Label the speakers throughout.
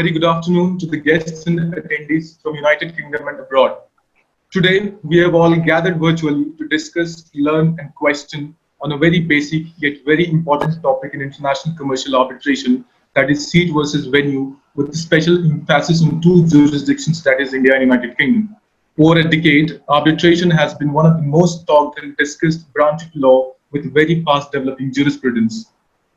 Speaker 1: very good afternoon to the guests and attendees from United Kingdom and abroad. Today, we have all gathered virtually to discuss, learn, and question on a very basic yet very important topic in international commercial arbitration, that is seat versus venue, with a special emphasis on two jurisdictions, that is India and United Kingdom. Over a decade, arbitration has been one of the most talked and discussed branch of law with very fast developing jurisprudence.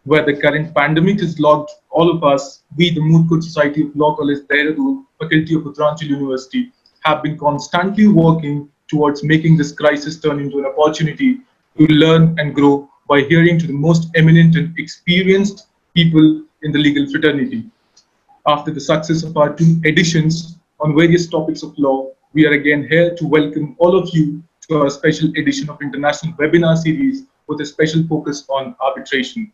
Speaker 1: Where the current pandemic has locked all of us, we, the Moot Court Society of Law, College Dehradun, Faculty of Uttaranchal University, have been constantly working towards making this crisis turn into an opportunity to learn and grow by hearing to the most eminent and experienced people in the legal fraternity. After the success of our two editions on various topics of law, we are again here to welcome all of you to our special edition of International Webinar Series with a special focus on arbitration.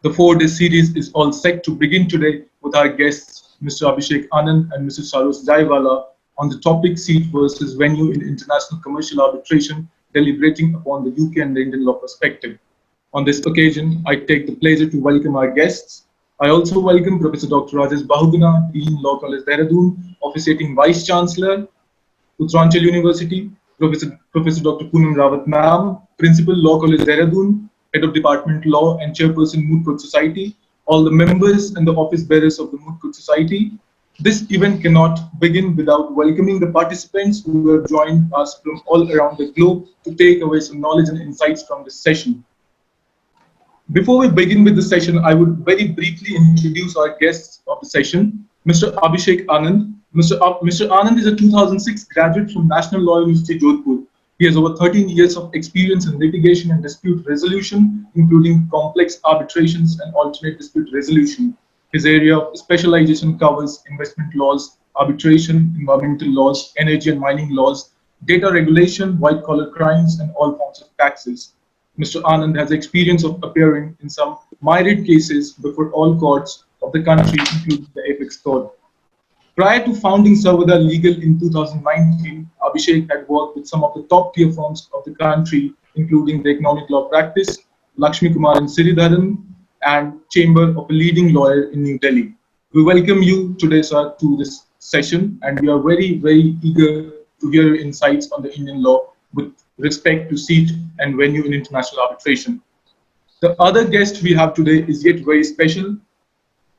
Speaker 1: The 4-day series is all set to begin today with our guests, Mr. Abhishek, Anand, and Mr. Sarosh Zaiwalla, on the topic seat versus venue in international commercial arbitration, deliberating upon the UK and the Indian law perspective. On this occasion, I take the pleasure to welcome our guests. I also welcome Professor Dr. Rajesh Bahuguna, Dean, Law College Dehradun, Officiating Vice Chancellor, Uttaranchal University, Professor Dr. Poonam Rawat Ma'am, Principal, Law College Dehradun, Head of Department Law and Chairperson, Moot Court Society, all the members and the office bearers of the Moot Court Society. This event cannot begin without welcoming the participants who have joined us from all around the globe to take away some knowledge and insights from this session. Before we begin with the session, I would very briefly introduce our guests of the session, Mr. Abhishek Anand. Mr. Anand is a 2006 graduate from National Law University, Jodhpur. He has over 13 years of experience in litigation and dispute resolution, including complex arbitrations and alternate dispute resolution. His area of specialization covers investment laws, arbitration, environmental laws, energy and mining laws, data regulation, white-collar crimes, and all forms of taxes. Mr. Anand has experience of appearing in some myriad cases before all courts of the country, including the Apex Court. Prior to founding Sarvada Legal in 2019, Abhishek had worked with some of the top tier firms of the country, including the Economic Law Practice, Lakshmi Kumar and Sridharan, and Chamber of a leading lawyer in New Delhi. We welcome you today, sir, to this session, and we are very, very eager to hear your insights on the Indian law with respect to seat and venue in international arbitration. The other guest we have today is yet very special.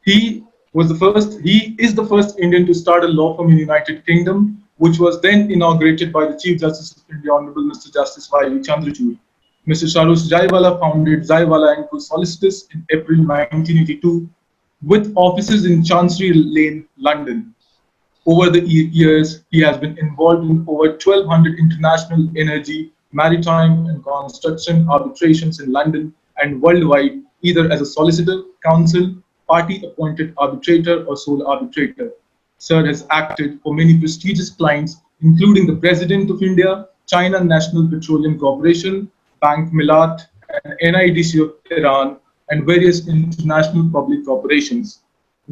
Speaker 1: He is the first Indian to start a law firm in the United Kingdom, which was then inaugurated by the Chief Justice of India, Honorable Mr. Justice Y. Chandrachud. Mr. Sarosh Zaiwalla founded Zaiwalla & Co. Solicitors in April 1982, with offices in Chancery Lane, London. Over the years, he has been involved in over 1,200 international energy, maritime, and construction arbitrations in London and worldwide, either as a solicitor, counsel, party-appointed arbitrator, or sole arbitrator. Sir has acted for many prestigious clients, including the President of India, China National Petroleum Corporation, Bank Millat, and NIDC of Iran, and various international public corporations.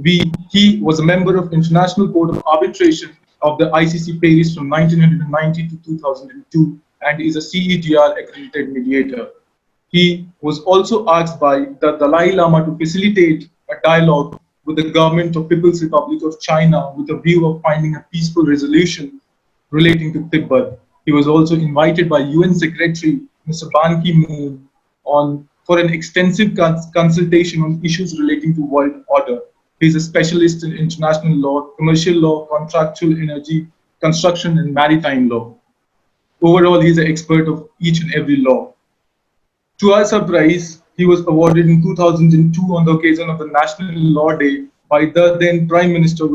Speaker 1: He was a member of International Court of Arbitration of the ICC Paris from 1990 to 2002, and is a CEDR accredited mediator. He was also asked by the Dalai Lama to facilitate a dialogue with the government of People's Republic of China with a view of finding a peaceful resolution relating to Tibet. He was also invited by UN Secretary Mr. Ban Ki-moon for an extensive consultation on issues relating to world order. He is a specialist in international law, commercial law, contractual energy, construction, and maritime law. Overall, he is an expert of each and every law. To our surprise, he was awarded in 2002 on the occasion of the National Law Day by the then Prime Minister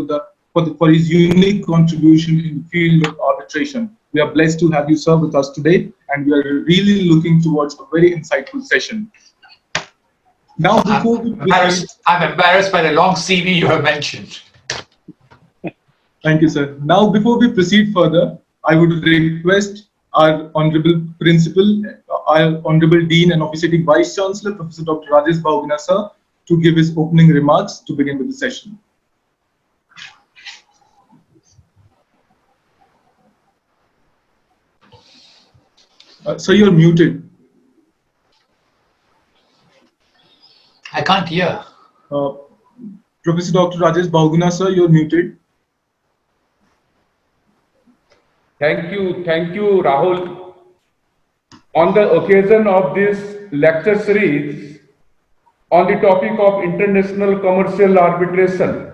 Speaker 1: for his unique contribution in the field of arbitration. We are blessed to have you, sir, with us today, and we are really looking towards a very insightful session. Now, before
Speaker 2: I'm embarrassed by the long CV you have mentioned.
Speaker 1: Thank you, sir. Now, before we proceed further, I would request our Honorable Principal, our Honorable Dean and Officiating Vice Chancellor, Professor Dr. Rajesh Bahuguna, sir, to give his opening remarks to begin with the session. Sir, you're muted.
Speaker 2: I can't hear.
Speaker 1: Professor Dr. Rajesh Bahuguna, sir, you're muted.
Speaker 3: Thank you, Rahul. On the occasion of this lecture series on the topic of International Commercial Arbitration,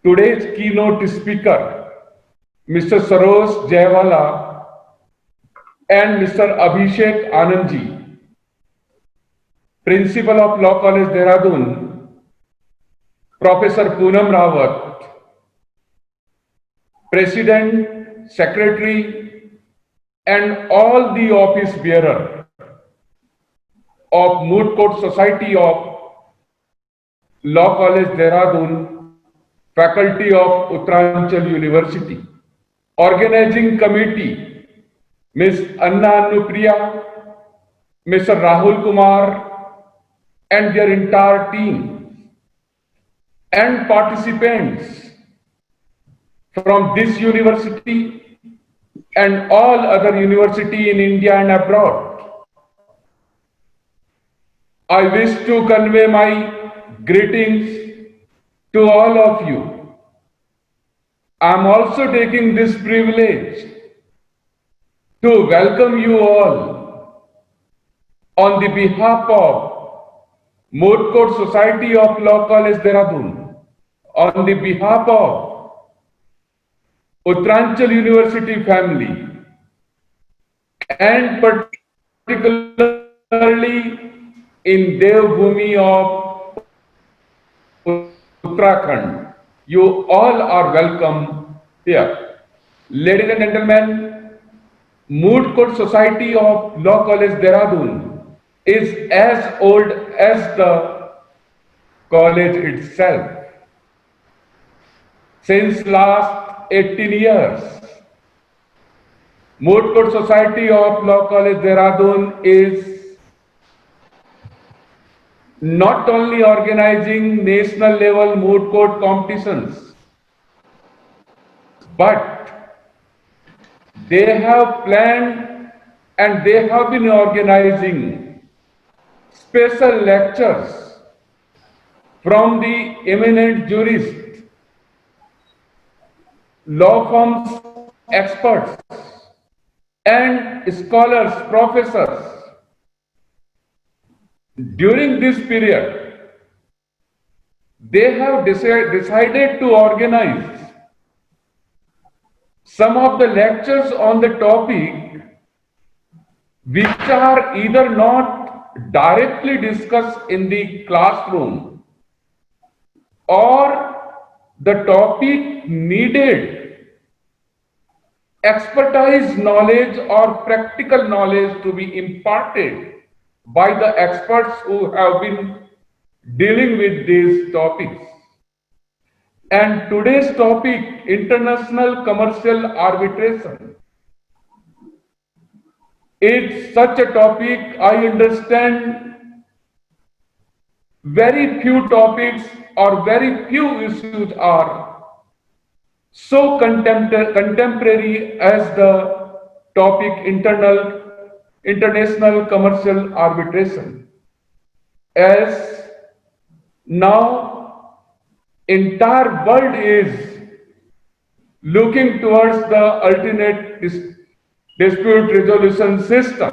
Speaker 3: today's keynote speaker, Mr. Sarosh Zaiwalla and Mr. Abhishek Anand, Principal of Law College Dehradun, Professor Poonam Rawat, President, Secretary, and all the office bearer of Moot Court Society of Law College Dehradun, Faculty of Uttaranchal University, Organizing Committee, Ms. Anand, Mr. Rahul Kumar, and their entire team, and participants from this university and all other universities in India and abroad. I wish to convey my greetings to all of you. I am also taking this privilege to welcome you all on the behalf of Moot Court Society of Law College Dehradun, on the behalf of Uttaranchal University family, and particularly in Devbhumi of Uttarakhand. You all are welcome here. Ladies and gentlemen, Moot Court Society of Law College Dehradun is as old as the college itself. Since last 18 years, Moot Court Society of Law College Dehradun is not only organizing national level moot court competitions, but they have planned and they have been organizing special lectures from the eminent jurists, law firms experts, and scholars, professors. During this period, they have decided to organize some of the lectures on the topic which are either not directly discussed in the classroom, or the topic needed expertise knowledge or practical knowledge to be imparted by the experts who have been dealing with these topics. And today's topic, International Commercial Arbitration, is such a topic. I understand very few topics or very few issues are so contemporary as the topic International Commercial Arbitration. As now entire world is looking towards the alternate dispute resolution system,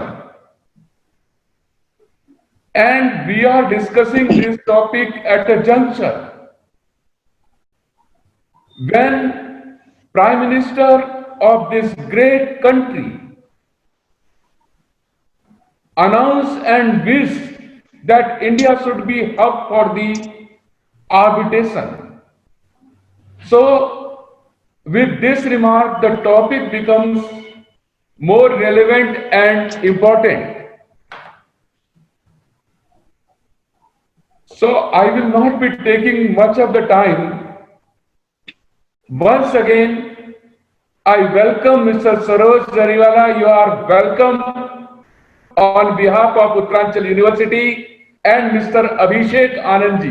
Speaker 3: and we are discussing this topic at a juncture when Prime Minister of this great country announced and wished that India should be hub for the arbitration. So, with this remark, the topic becomes more relevant and important. So, I will not be taking much of the time. Once again, I welcome Mr. Sarosh Zaiwalla. You are welcome on behalf of Uttaranchal University, and Mr. Abhishek Anand.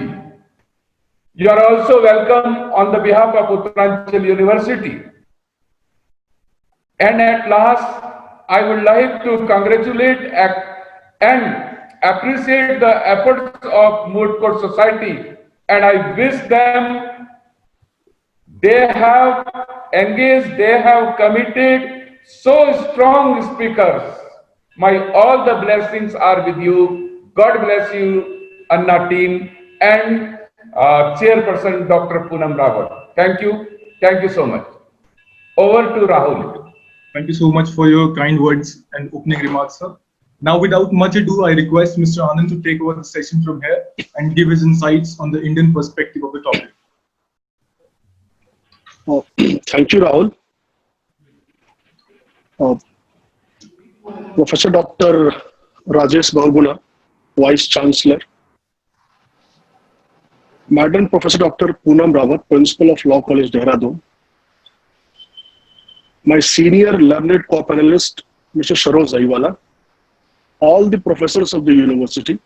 Speaker 3: You are also welcome on the behalf of Uttaranchal University. And at last, I would like to congratulate and appreciate the efforts of Moot Court Society and I wish them, they have engaged, they have committed so strong speakers. My all the blessings are with you. God bless you, Anna team, and Chairperson Dr. Poonam Rawat. Thank you. Thank you so much. Over to Rahul.
Speaker 1: Thank you so much for your kind words and opening remarks, sir. Now, without much ado, I request Mr. Anand to take over the session from here and give his insights on the Indian perspective of the topic.
Speaker 4: Thank you, Rahul. Professor Dr. Rajesh Bahuguna, Vice Chancellor. Madam Professor Dr. Poonam Rawat, Principal of Law College Dehradun. My senior learned co-panelist, Mr. Sarosh Zaiwalla. All the professors of the university.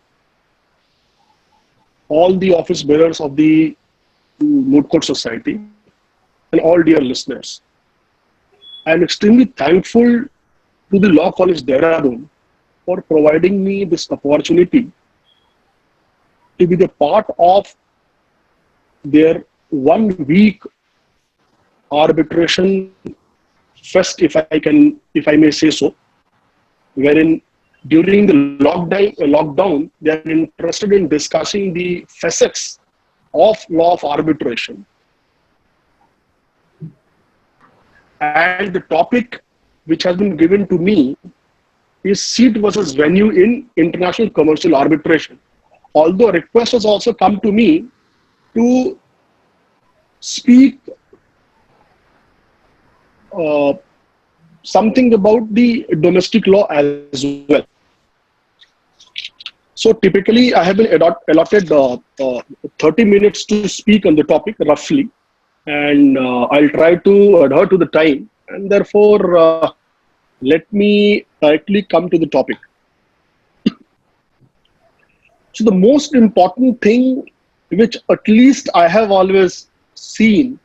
Speaker 4: All the office bearers of the Moot Court Society. And all dear listeners. I am extremely thankful to the Law College Dehradun for providing me this opportunity to be the part of their 1 week arbitration fest, if I may say so, wherein during the lockdown, they are interested in discussing the facets of law of arbitration. And the topic which has been given to me is seat versus venue in international commercial arbitration. Although a request has also come to me to speak something about the domestic law as well. So typically I have been allotted 30 minutes to speak on the topic roughly. And I'll try to adhere to the time, and therefore let me directly come to the topic. So the most important thing which at least I have always seen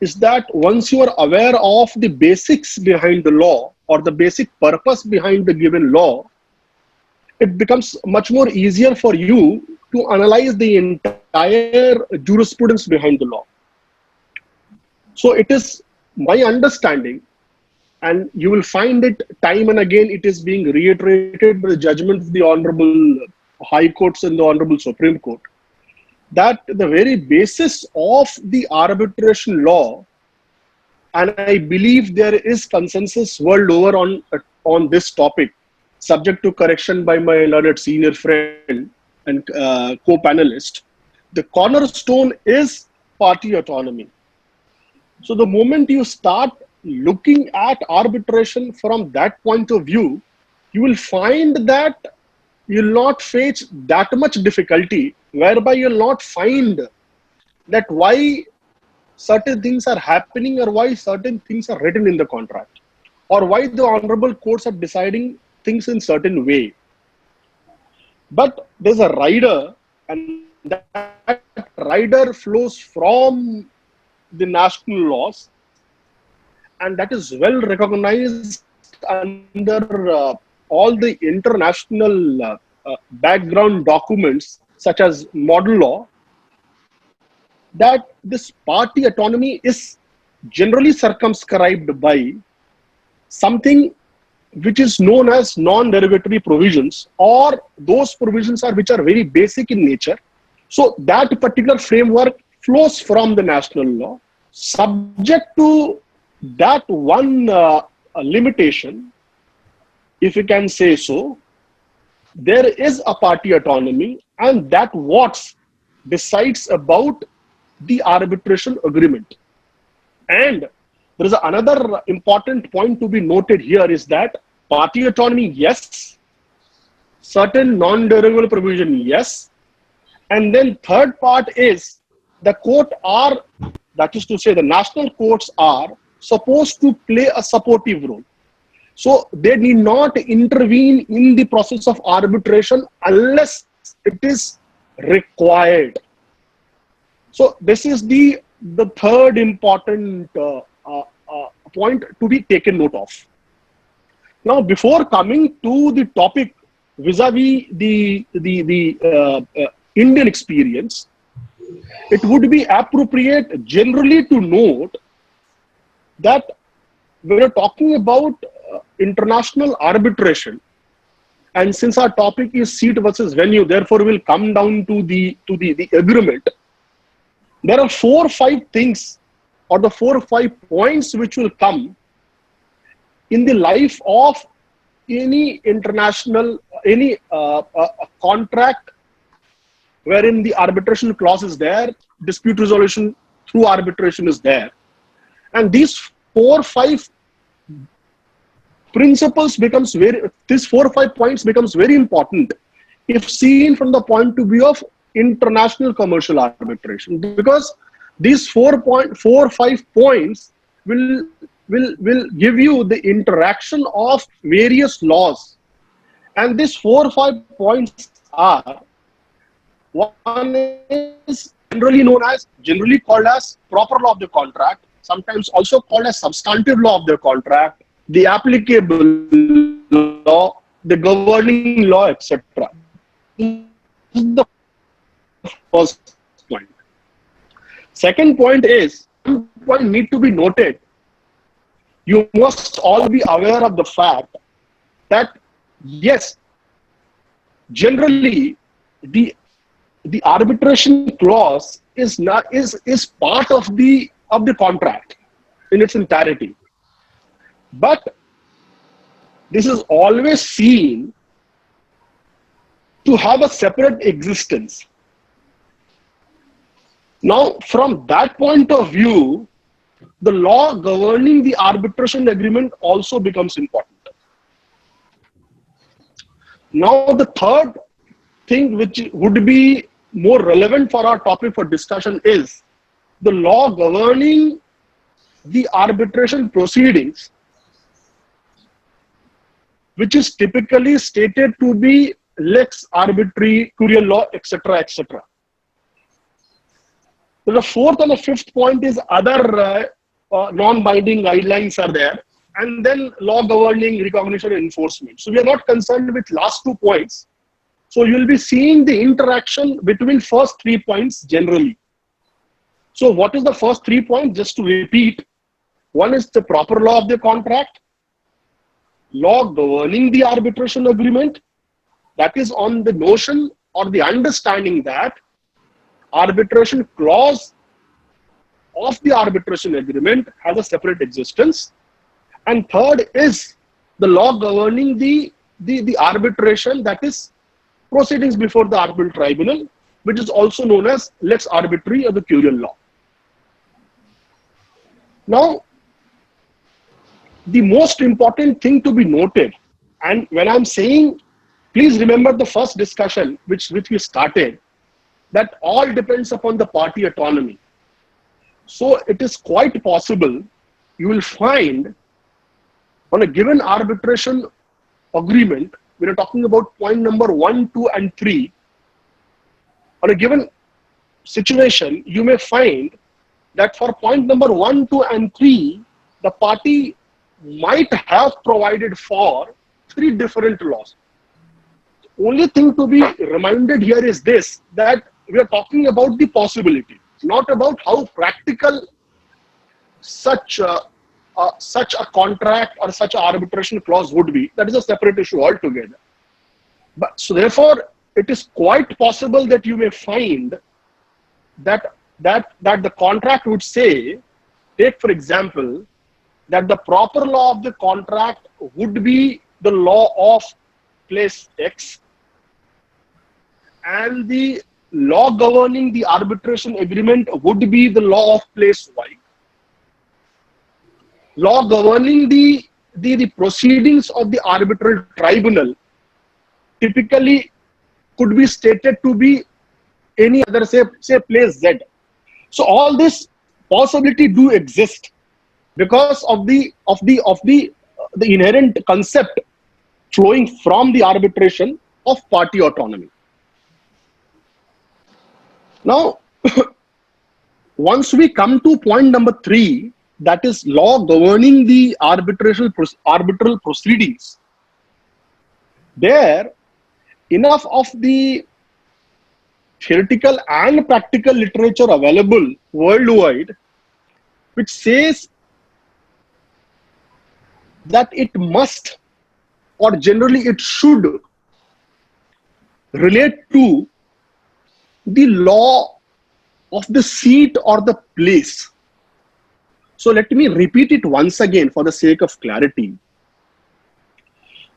Speaker 4: is that once you are aware of the basics behind the law or the basic purpose behind the given law, it becomes much more easier for you to analyze the entire jurisprudence behind the law. So it is my understanding, and you will find it time and again, it is being reiterated by the judgment of the Honorable High Courts and the Honorable Supreme Court, that the very basis of the arbitration law, and I believe there is consensus world over on this topic, subject to correction by my learned senior friend and co-panelist, the cornerstone is party autonomy. So the moment you start looking at arbitration from that point of view, you will find that you will not face that much difficulty, whereby you will not find that why certain things are happening or why certain things are written in the contract, or why the honorable courts are deciding things in certain way. But there's a rider, and that rider flows from the national laws, and that is well recognized under all the international background documents such as model law, that this party autonomy is generally circumscribed by something which is known as non-derogatory provisions, or those provisions which are very basic in nature. So that particular framework flows from the national law, subject to that one limitation, if you can say so. There is a party autonomy, and that what decides about the arbitration agreement. And there is another important point to be noted here is that party autonomy, yes, certain non-derogable provision, yes, and then third part is the court are, that is to say the national courts are supposed to play a supportive role. So they need not intervene in the process of arbitration unless it is required. So this is the third important point to be taken note of. Now, before coming to the topic vis-a-vis the Indian experience, it would be appropriate generally to note that when you're talking about international arbitration, and since our topic is seat versus venue, therefore we'll come down to the agreement. There are 4 or 5 things, or the 4 or 5 points which will come in the life of any international, any contract wherein the arbitration clause is there, dispute resolution through arbitration is there. And these 4 or 5 principles becomes these 4 or 5 points becomes very important if seen from the point of view of international commercial arbitration, because these 4 or 5 points will give you the interaction of various laws. And these 4 or 5 points are: one is generally called as proper law of the contract, sometimes also called as substantive law of the contract, the applicable law, the governing law, etc. This is the first point. Second point is, one point need to be noted. You must all be aware of the fact that yes, generally the arbitration clause is part of the contract in its entirety, but this is always seen to have a separate existence. Now, from that point of view, the law governing the arbitration agreement also becomes important. Now, the third thing which would be more relevant for our topic for discussion is the law governing the arbitration proceedings, which is typically stated to be lex arbitri, curial law, etc., etc. So the fourth and the fifth point is other non-binding guidelines are there, and then law governing recognition and enforcement. So we are not concerned with last 2 points. So you will be seeing the interaction between first 3 points generally. So what is the first 3 points? Just to repeat, one is the proper law of the contract, law governing the arbitration agreement, that is on the notion or the understanding that arbitration clause of the arbitration agreement has a separate existence. And third is the law governing the arbitration, that is proceedings before the arbitral tribunal, which is also known as lex arbitri or the curial law. Now, the most important thing to be noted, and when I'm saying, please remember the first discussion which we started, that all depends upon the party autonomy. So it is quite possible you will find on a given arbitration agreement, when you're talking about point number 1, 2, and 3, on a given situation, you may find that for point number 1, 2, and 3, the party might have provided for 3 different laws. Only thing to be reminded here is this, that we are talking about the possibility, not about how practical such a contract or such an arbitration clause would be. That is a separate issue altogether. But so therefore, it is quite possible that you may find that the contract would say, take for example, that the proper law of the contract would be the law of place X, and the law governing the arbitration agreement would be the law of place Y. Law governing the proceedings of the arbitral tribunal typically could be stated to be any other, say place Z. So all this possibility do exist because of the inherent concept flowing from the arbitration of party autonomy. Now, once we come to point number 3, that is law governing the arbitral proceedings, there enough of the theoretical and practical literature available worldwide which says that it must, or generally it should, relate to the law of the seat or the place. So let me repeat it once again for the sake of clarity.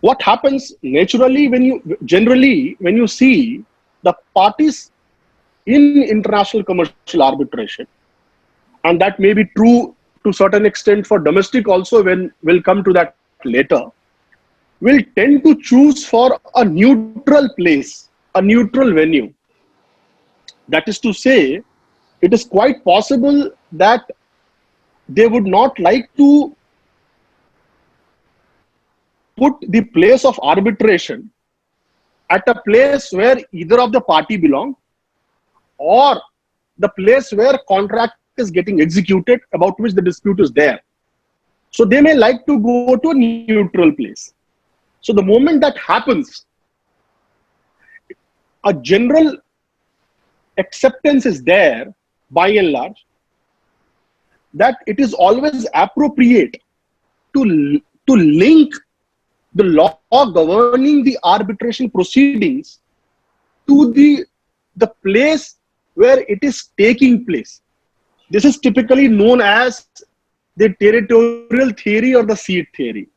Speaker 4: What happens naturally when you see the parties in international commercial arbitration, and that may be true to a certain extent for domestic also, when we'll come to that later, will tend to choose for a neutral place, a neutral venue. That is to say, it is quite possible that they would not like to put the place of arbitration at a place where either of the party belong, or the place where contract is getting executed about which the dispute is there. So they may like to go to a neutral place. So the moment that happens, a general acceptance is there by and large that it is always appropriate to link the law governing the arbitration proceedings to the place where it is taking place. This is typically known as the territorial theory or the seat theory.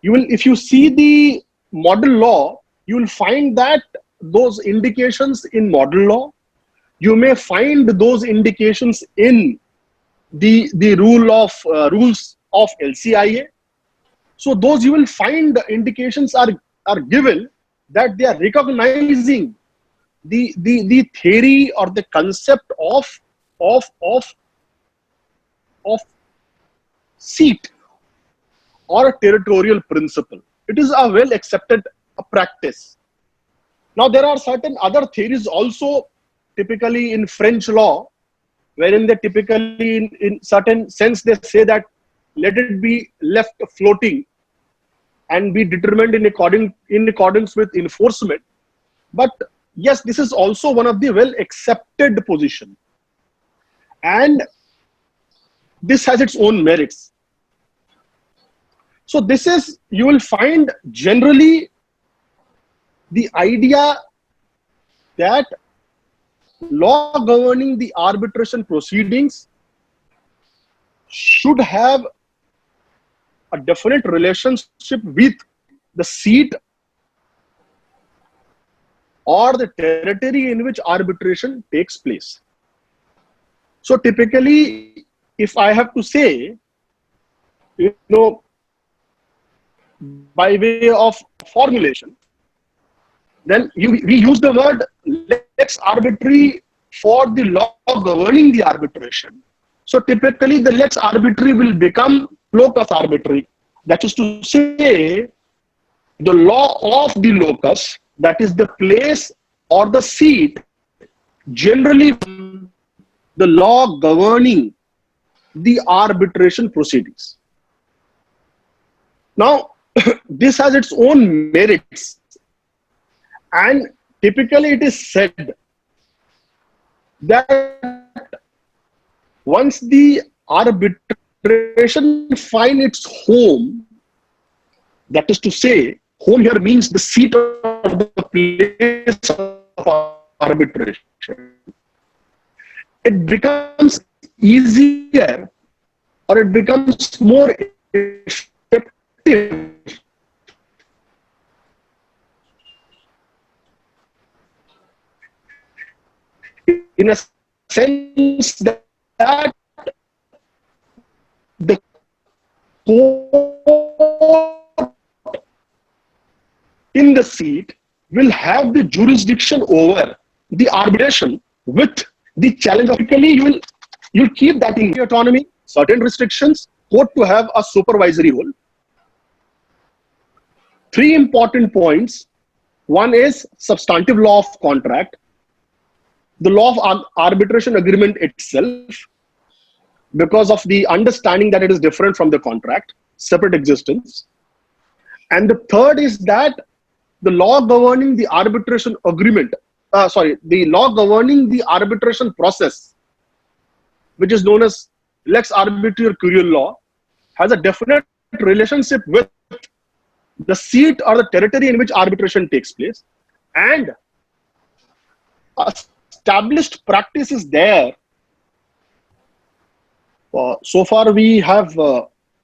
Speaker 4: If you see the model law, you will find that those indications in model law. You may find those indications in the rules of LCIA. So those you will find the indications are given that they are recognizing the theory or the concept of seat or a territorial principle. It is a well accepted practice. Now there are certain other theories also, typically in French law, wherein they typically in certain sense they say that let it be left floating and be determined in accordance with enforcement. But yes, this is also one of the well accepted position, and this has its own merits. So this is, you will find generally the idea that law governing the arbitration proceedings should have a definite relationship with the seat or the territory in which arbitration takes place. So typically, if I have to say, by way of formulation, then we use the word lex arbitri for the law governing the arbitration. So typically the lex arbitri will become locus arbitri. That is to say, the law of the locus, that is the place or the seat, generally the law governing the arbitration proceedings. Now, this has its own merits, and typically it is said that once the arbitration finds its home, that is to say, home here means the seat of the place of arbitration, it becomes easier, or it becomes more effective in a sense that the court in the seat will have the jurisdiction over the arbitration with the challenge of, typically you'll keep that in autonomy, certain restrictions, court to have a supervisory role. Three important points. One is substantive law of contract, the law of arbitration agreement itself, because of the understanding that it is different from the contract, separate existence. And the third is that the law governing the arbitration agreement the law governing the arbitration process, which is known as lex arbitrium curial law, has a definite relationship with the seat or the territory in which arbitration takes place, and established practice is there. So far we have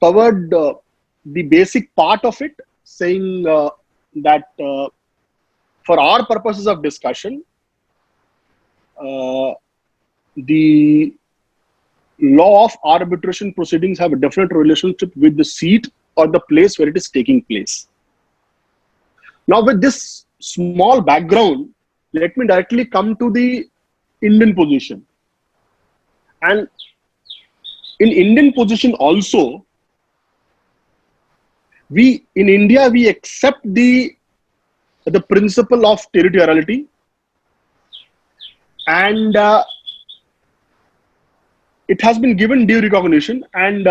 Speaker 4: covered the basic part of it, saying that for our purposes of discussion, the law of arbitration proceedings have a definite relationship with the seat or the place where it is taking place. Now, with this small background, let me directly come to the Indian position. And in Indian position also, in India, we accept the principle of territoriality, and it has been given due recognition. And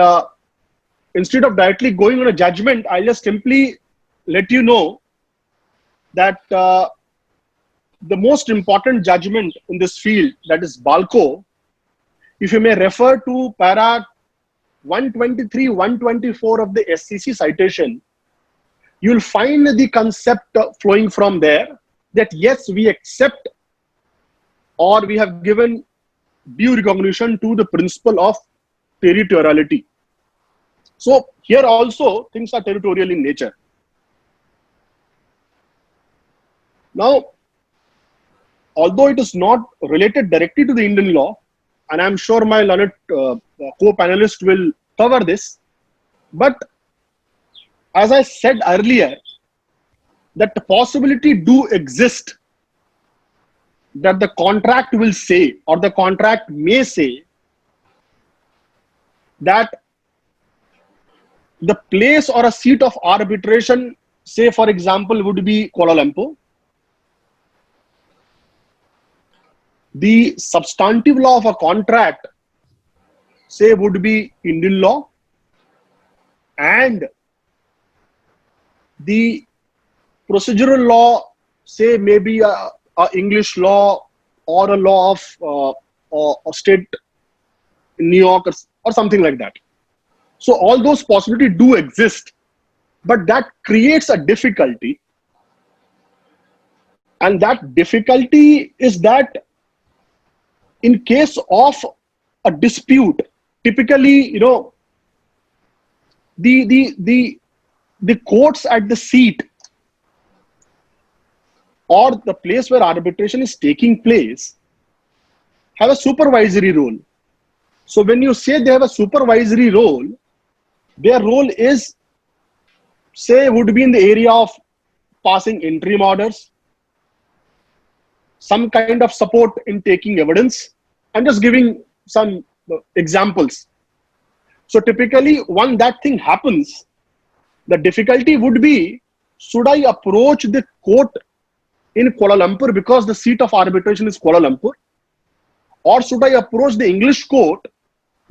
Speaker 4: instead of directly going on a judgment, I'll just simply let you know that the most important judgment in this field, that is Balco, if you may refer to para 123, 124 of the SCC citation, you'll find the concept flowing from there that yes, we accept or we have given due recognition to the principle of territoriality. So here also things are territorial in nature. Now, although it is not related directly to the Indian law, and I'm sure my learned co-panelist will cover this, but as I said earlier, that the possibility do exist that the contract will say, or the contract may say, that the place or a seat of arbitration, say for example, would be Kuala Lumpur. The substantive law of a contract, say, would be Indian law, and the procedural law, say, maybe a English law or a law of a state in New York or something like that. So all those possibilities do exist, but that creates a difficulty, and that difficulty is that in case of a dispute, typically, the courts at the seat or the place where arbitration is taking place have a supervisory role. So when you say they have a supervisory role, their role is, say, would be in the area of passing interim orders, some kind of support in taking evidence. I'm just giving some examples. So typically, when that thing happens, the difficulty would be, should I approach the court in Kuala Lumpur because the seat of arbitration is Kuala Lumpur, or should I approach the English court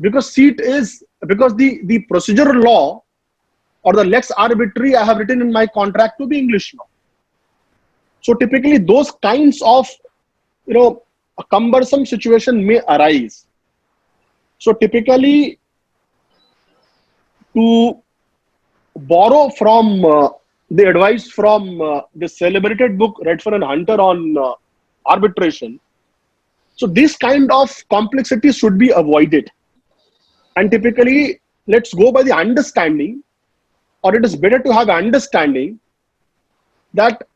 Speaker 4: because the procedural law or the lex arbitri I have written in my contract to be English law. So typically those kinds of a cumbersome situation may arise. So typically, to borrow from the advice from the celebrated book Redfern and Hunter on arbitration, so this kind of complexity should be avoided. And typically, let's go by the understanding, or it is better to have understanding that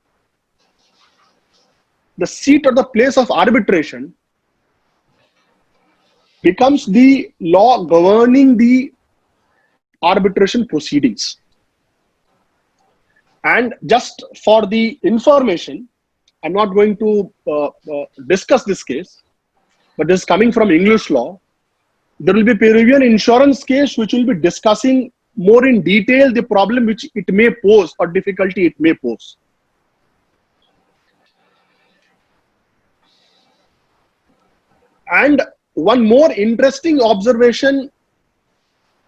Speaker 4: the seat or the place of arbitration becomes the law governing the arbitration proceedings. And just for the information, I'm not going to discuss this case, but this is coming from English law. There will be a Peruvian insurance case which will be discussing more in detail the problem which it may pose or difficulty it may pose. And one more interesting observation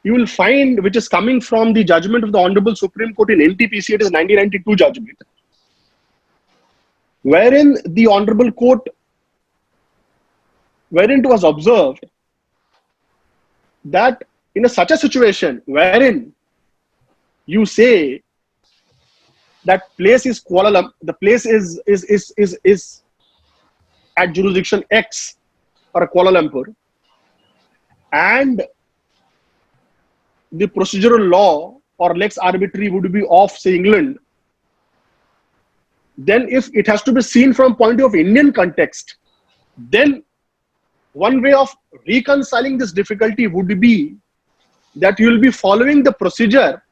Speaker 4: you will find, which is coming from the judgment of the Honorable Supreme Court in NTPC, it is 1992 judgment. wherein the Honorable Court, wherein it was observed that in such a situation wherein you say that place is Kuala Lumpur, the place is at jurisdiction X or Kuala Lumpur, and the procedural law or lex arbitrii would be of, say, England, then if it has to be seen from point of view of Indian context, then one way of reconciling this difficulty would be that you will be following the procedure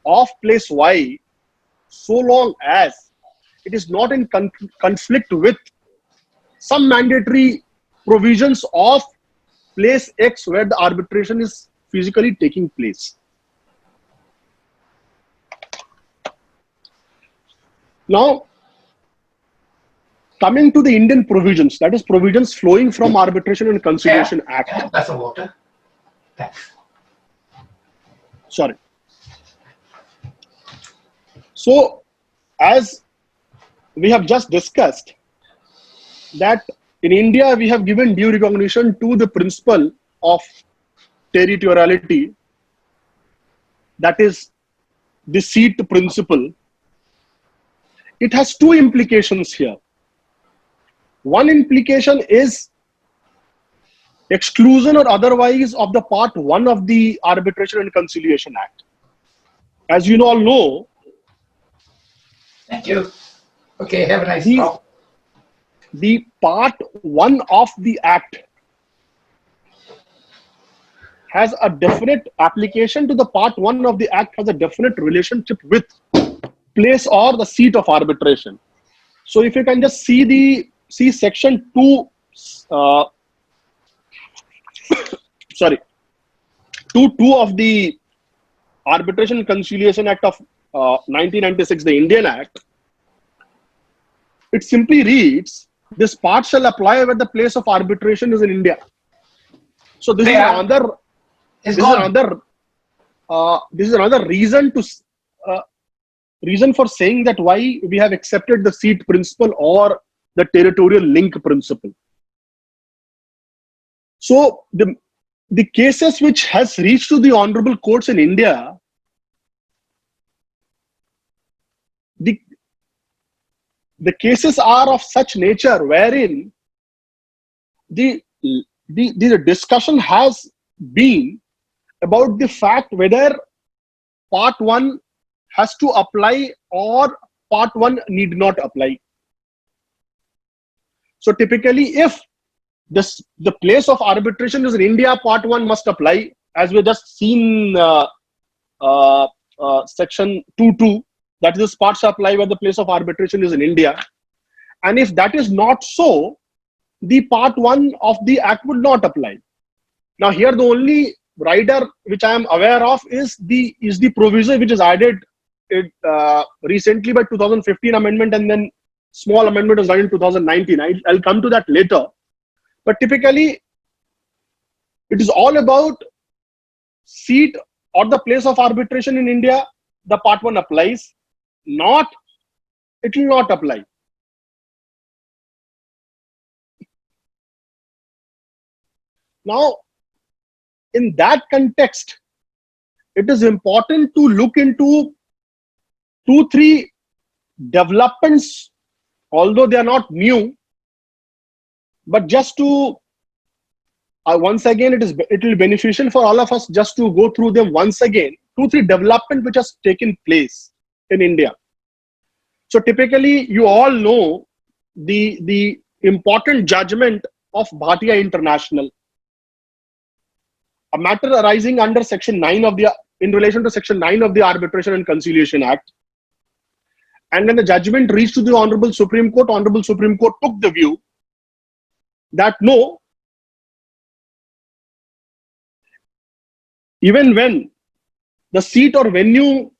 Speaker 4: of place Y so long as it is not in conflict with some mandatory provisions of place X where the arbitration is physically taking place. Now, coming to the Indian provisions, that is provisions flowing from Arbitration and Conciliation Act.
Speaker 2: Yeah, that's the water. Thanks.
Speaker 4: Sorry. So, as we have just discussed, that in India we have given due recognition to the principle of territoriality, that is the seat principle. It has two implications here. One implication is exclusion or otherwise of the part 1 of the Arbitration and Conciliation Act. As you all know,
Speaker 2: Thank you. Okay, have a nice talk.
Speaker 4: the part 1 of the Act has a definite application to the part 1 of the Act, has a definite relationship with place or the seat of arbitration. So if you can just see section 2, sorry, 2.2 of the Arbitration and Conciliation Act of 1996, the Indian Act, it simply reads, this part shall apply where the place of arbitration is in India. So this is another reason to reason for saying that why we have accepted the seat principle or the territorial link principle. So the cases which has reached to the honorable courts in India, the cases are of such nature wherein the discussion has been about the fact whether part 1 has to apply or part 1 need not apply. So typically, if the place of arbitration is in India, part 1 must apply, as we just seen section 2.2, that is, part shall apply where the place of arbitration is in India. And if that is not so, the part 1 of the Act would not apply. Now here the only rider which I am aware of is the provision which is added recently by 2015 amendment, and then small amendment was done in 2019. I'll come to that later. But typically, it is all about seat or the place of arbitration in India. The part 1 applies. Not, it will not apply. Now, in that context, it is important to look into 2-3 developments, although they are not new, but just to once again, it will be beneficial for all of us just to go through them once again. 2-3 development which has taken place in India. So typically, you all know the important judgment of Bhatia International, a matter arising under section 9 of the, in relation to section 9 of the Arbitration and Conciliation Act. And when the judgment reached to the Honorable Supreme Court took the view that no, even when the seat or venue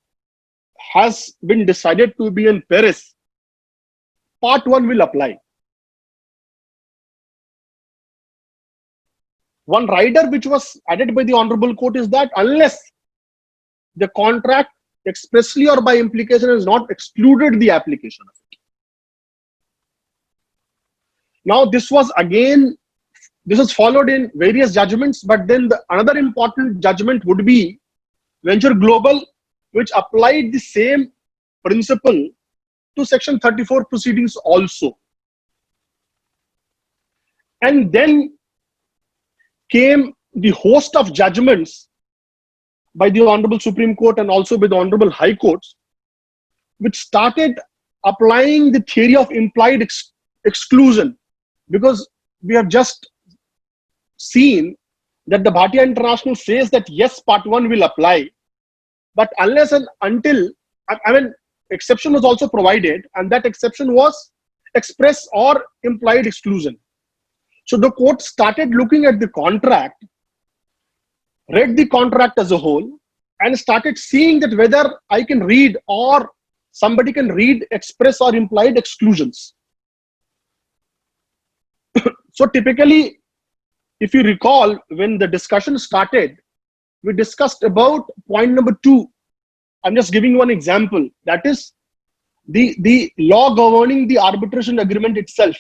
Speaker 4: has been decided to be in Paris, part 1 will apply. One rider which was added by the Honorable Court is that unless the contract expressly or by implication has not excluded the application of it. Now, this was followed in various judgments, but then another important judgment would be Venture Global, which applied the same principle to Section 34 proceedings also. And then came the host of judgments by the Honorable Supreme Court and also by the Honorable High Courts, which started applying the theory of implied exclusion, because we have just seen that the Bhatia International says that yes, Part 1 will apply, but unless and until, exception was also provided, and that exception was express or implied exclusion. So the court started looking at the contract, read the contract as a whole, and started seeing that whether I can read or somebody can read express or implied exclusions. So typically, if you recall, when the discussion started, we discussed about point number 2. I'm just giving one example. That is the law governing the arbitration agreement itself.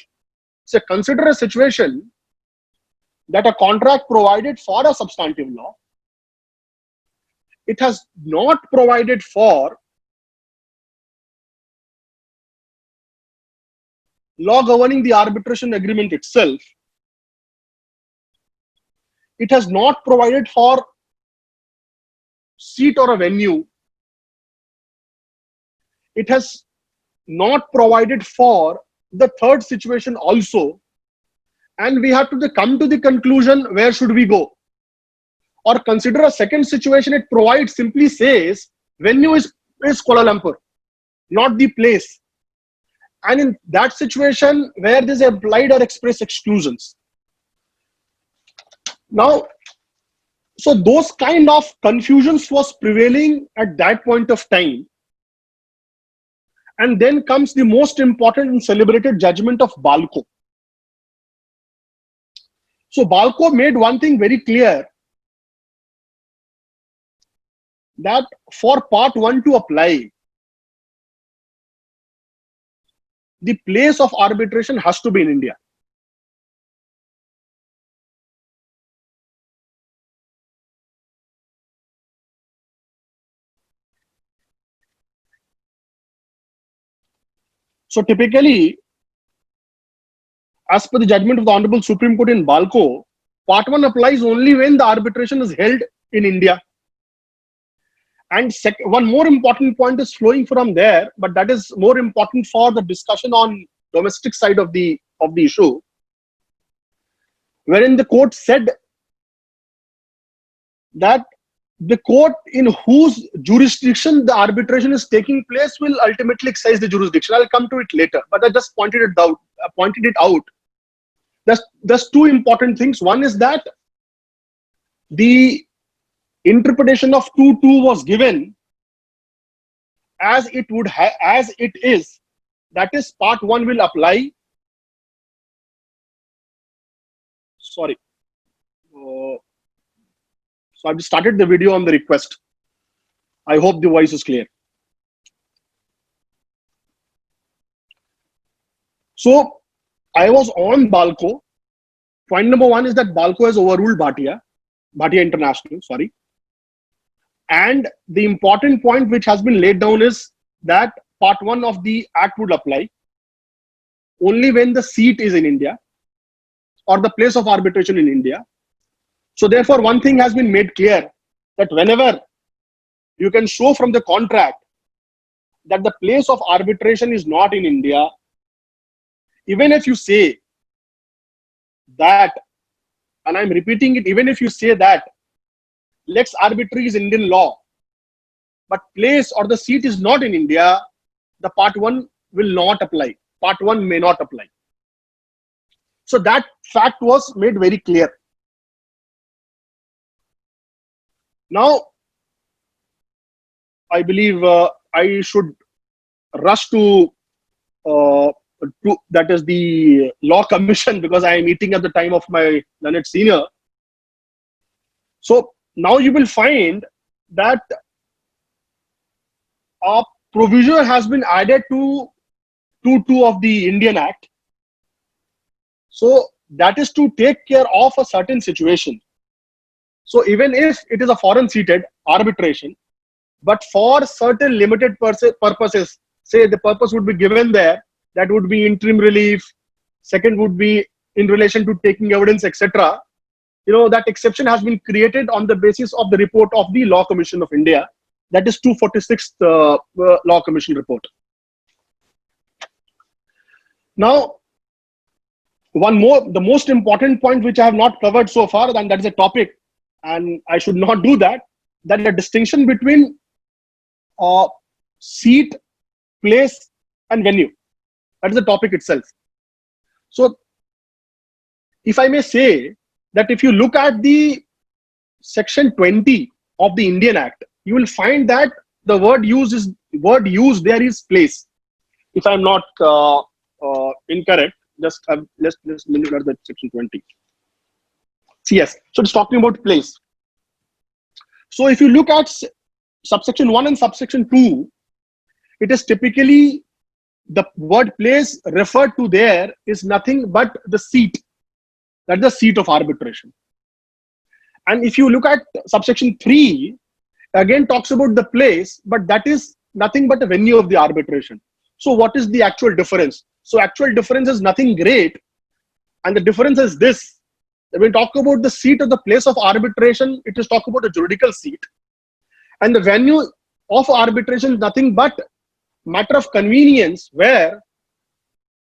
Speaker 4: So consider a situation that a contract provided for a substantive law. It has not provided for law governing the arbitration agreement itself. It has not provided for seat or a venue. It has not provided for the third situation also. And we have to come to the conclusion, where should we go? Or consider a second situation, it provides, simply says, venue is Kuala Lumpur, not the place. And in that situation, where there's implied or express exclusions. Now, so those kind of confusions was prevailing at that point of time. And then comes the most important and celebrated judgment of Balco. So Balco made one thing very clear, that for Part 1 to apply, the place of arbitration has to be in India. So typically, as per the judgment of the Honorable Supreme Court in Balco, Part 1 applies only when the arbitration is held in India. And one more important point is flowing from there, but that is more important for the discussion on domestic side of the issue, wherein the court said that the court in whose jurisdiction the arbitration is taking place will ultimately exercise the jurisdiction. I'll come to it later, but I just pointed it out. There's two important things. One is that the interpretation of 2.2 was given as it is. That is, Part 1 will apply. Sorry. So I've started the video on the request. I hope the voice is clear. So I was on Balco. Point number 1 is that Balco has overruled Bhatia International, sorry. And the important point which has been laid down is that Part 1 of the Act would apply only when the seat is in India or the place of arbitration in India. So therefore, one thing has been made clear, that whenever you can show from the contract that the place of arbitration is not in India, even if you say that, and I'm repeating it, even if you say that lex arbitri is Indian law, but place or the seat is not in India, the Part 1 will not apply. Part 1 may not apply. So that fact was made very clear. Now, I believe I should rush to that is the Law Commission, because I am eating at the time of my learned senior. So now you will find that a provision has been added to 2.2 of the Indian Act, So that is to take care of a certain situation. So even if it is a foreign seated arbitration, but for certain limited purposes, say the purpose would be given there, that would be interim relief, second would be in relation to taking evidence, etc. That exception has been created on the basis of the report of the Law Commission of India, that is 246th Law Commission report. Now, the most important point which I have not covered so far, and that is a topic, and I should not do that, that the distinction between seat, place, and venue. That is the topic itself. So, if I may say that if you look at the section 20 of the Indian Act, you will find that the word used there is place. If I am not incorrect, let's look at the section 20. Yes, so it's talking about place. So if you look at subsection 1 and subsection 2, it is typically the word place referred to there is nothing but the seat. That's the seat of arbitration. And if you look at subsection 3, again talks about the place, but that is nothing but a venue of the arbitration. So what is the actual difference? So actual difference is nothing great. And the difference is this. When we talk about the seat of the place of arbitration, it is talk about a juridical seat. And the venue of arbitration is nothing but matter of convenience, where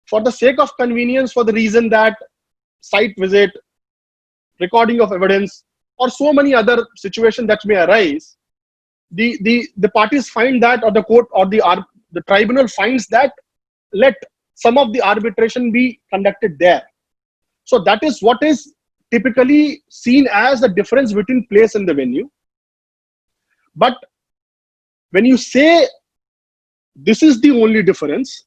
Speaker 4: for the sake of convenience, for the reason that site visit, recording of evidence, or so many other situations that may arise, the parties find that, or the court or the tribunal finds that let some of the arbitration be conducted there. So that is what is typically seen as the difference between place and the venue. But when you say this is the only difference,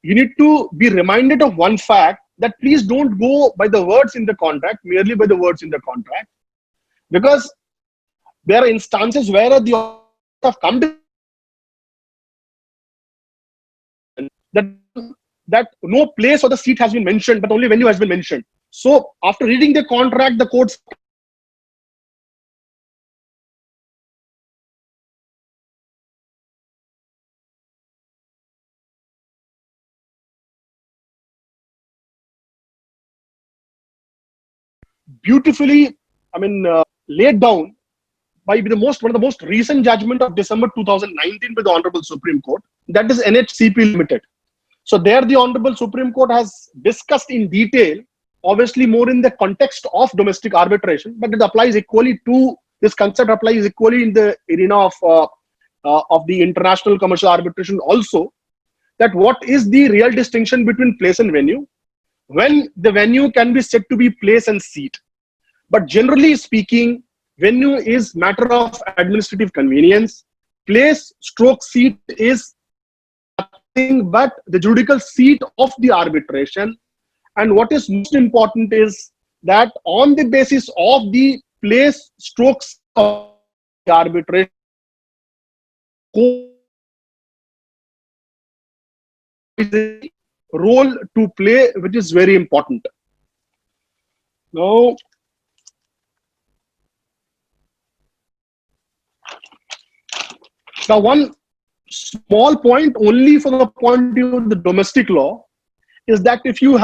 Speaker 4: you need to be reminded of one fact, that please don't go by the words in the contract, merely by the words in the contract, because there are instances where the have come to that no place or the seat has been mentioned, but only venue has been mentioned. So after reading the contract, the courts beautifully, laid down by one of the most recent judgment of December 2019 by the Honorable Supreme Court, that is NHCP Limited. So there the Honorable Supreme Court has discussed in detail, obviously more in the context of domestic arbitration, but it applies equally to, this concept applies equally in the arena of the international commercial arbitration also, that what is the real distinction between place and venue, when the venue can be said to be place and seat. But generally speaking, venue is matter of administrative convenience. Place stroke seat is nothing but the juridical seat of the arbitration. And what is most important is that on the basis of the place strokes of the arbitration, is a role to play, which is very important. Now, one small point only for the point of view of the domestic law is that if you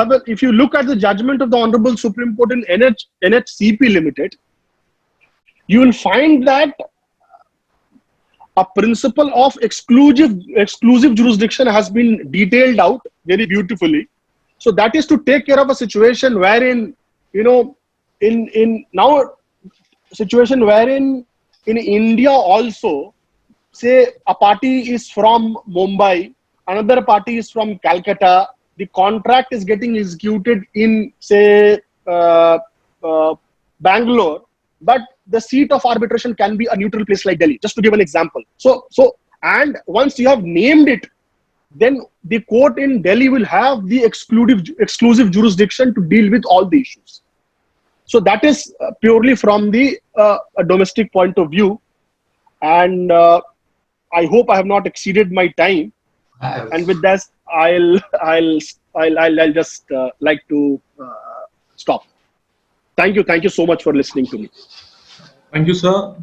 Speaker 4: look at the judgment of the Honorable Supreme Court in NHCP Limited, you will find that a principle of exclusive jurisdiction has been detailed out very beautifully. So that is to take care of a situation wherein, in India also, say a party is from Mumbai, another party is from Calcutta, the contract is getting executed in, say, Bangalore, but the seat of arbitration can be a neutral place like Delhi, just to give an example. And once you have named it, then the court in Delhi will have the exclusive jurisdiction to deal with all the issues. So that is purely from the domestic point of view. And I hope I have not exceeded my time. And with that, I'll just like to stop. Thank you. Thank you so much for listening to me.
Speaker 1: Thank you, sir.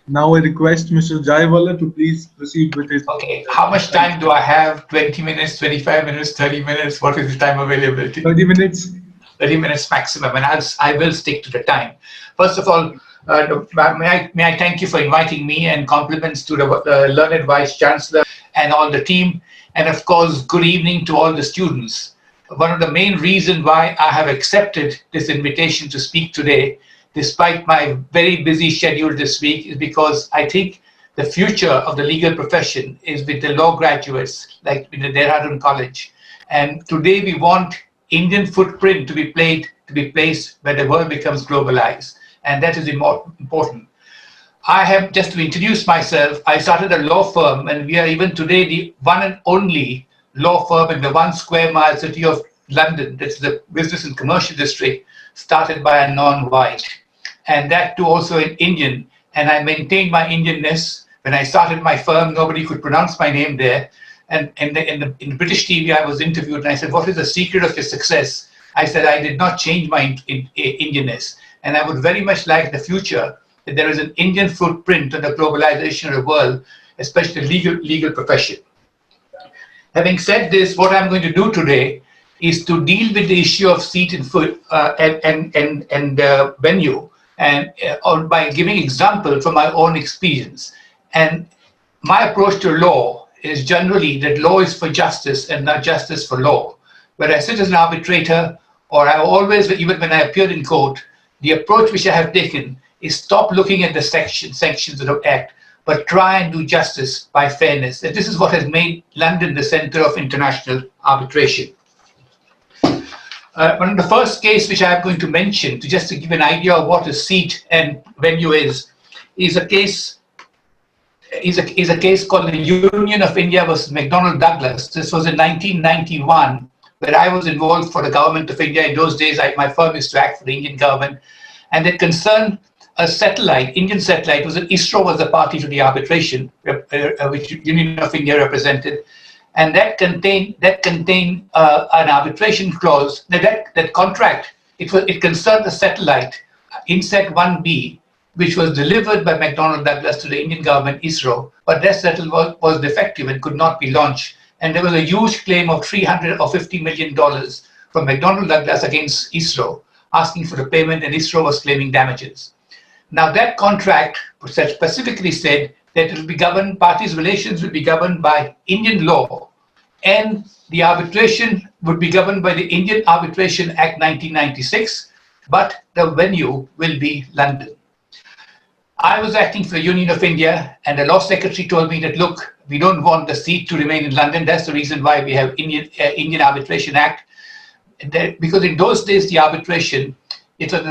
Speaker 1: Now I request Mr. Zaiwalla to please proceed with his.
Speaker 2: Okay, how much time do I have? 20 minutes, 25 minutes, 30 minutes? What is the time availability?
Speaker 1: 30 minutes.
Speaker 2: 30 minutes maximum, and I will stick to the time. First of all, may I thank you for inviting me, and compliments to the learned Vice Chancellor and all the team, and of course, good evening to all the students. One of the main reasons why I have accepted this invitation to speak today, despite my very busy schedule this week, is because I think the future of the legal profession is with the law graduates, like in the Dehradun College. And today we want Indian footprint to be placed where the world becomes globalized. And that is important. I have, just to introduce myself, I started a law firm, and we are even today the one and only law firm in the 1 square mile city of London. That's the business and commercial district, started by a non-white. And that too also in Indian. And I maintained my Indianness. When I started my firm, nobody could pronounce my name there. And in the British TV, I was interviewed, and I said, what is the secret of your success? I said, I did not change my Indianness. And I would very much like the future that there is an Indian footprint on the globalization of the world, especially the legal profession. Having said this, what I'm going to do today is to deal with the issue of seat and foot and venue, and by giving example from my own experience. And my approach to law is generally that law is for justice and not justice for law. When I sit as an arbitrator, or I always, even when I appear in court, the approach which I have taken is stop looking at the sections of the Act, but try and do justice by fairness. And this is what has made London the center of international arbitration. One of the first case which I am going to mention, just to give an idea of what a seat and venue is a case called the Union of India versus McDonnell Douglas. This was in 1991, where I was involved for the government of India. In those days, my firm used to act for the Indian government, and it concerned a satellite, Indian satellite. ISRO was the party to the arbitration, which Union of India represented, and that contained an arbitration clause. That contract, it concerned the satellite, Insat 1B, which was delivered by McDonnell Douglas to the Indian government, ISRO, but that satellite was defective and could not be launched. And there was a huge claim of $350 million from McDonnell Douglas against ISRO, asking for the payment, and ISRO was claiming damages. Now that contract specifically said that it will be governed, parties' relations will be governed by Indian law, and the arbitration would be governed by the Indian Arbitration Act 1996, but the venue will be London. I was acting for the Union of India, and the law secretary told me that, look, we don't want the seat to remain in London. That's the reason why we have Indian Arbitration Act. Because in those days, the arbitration, it was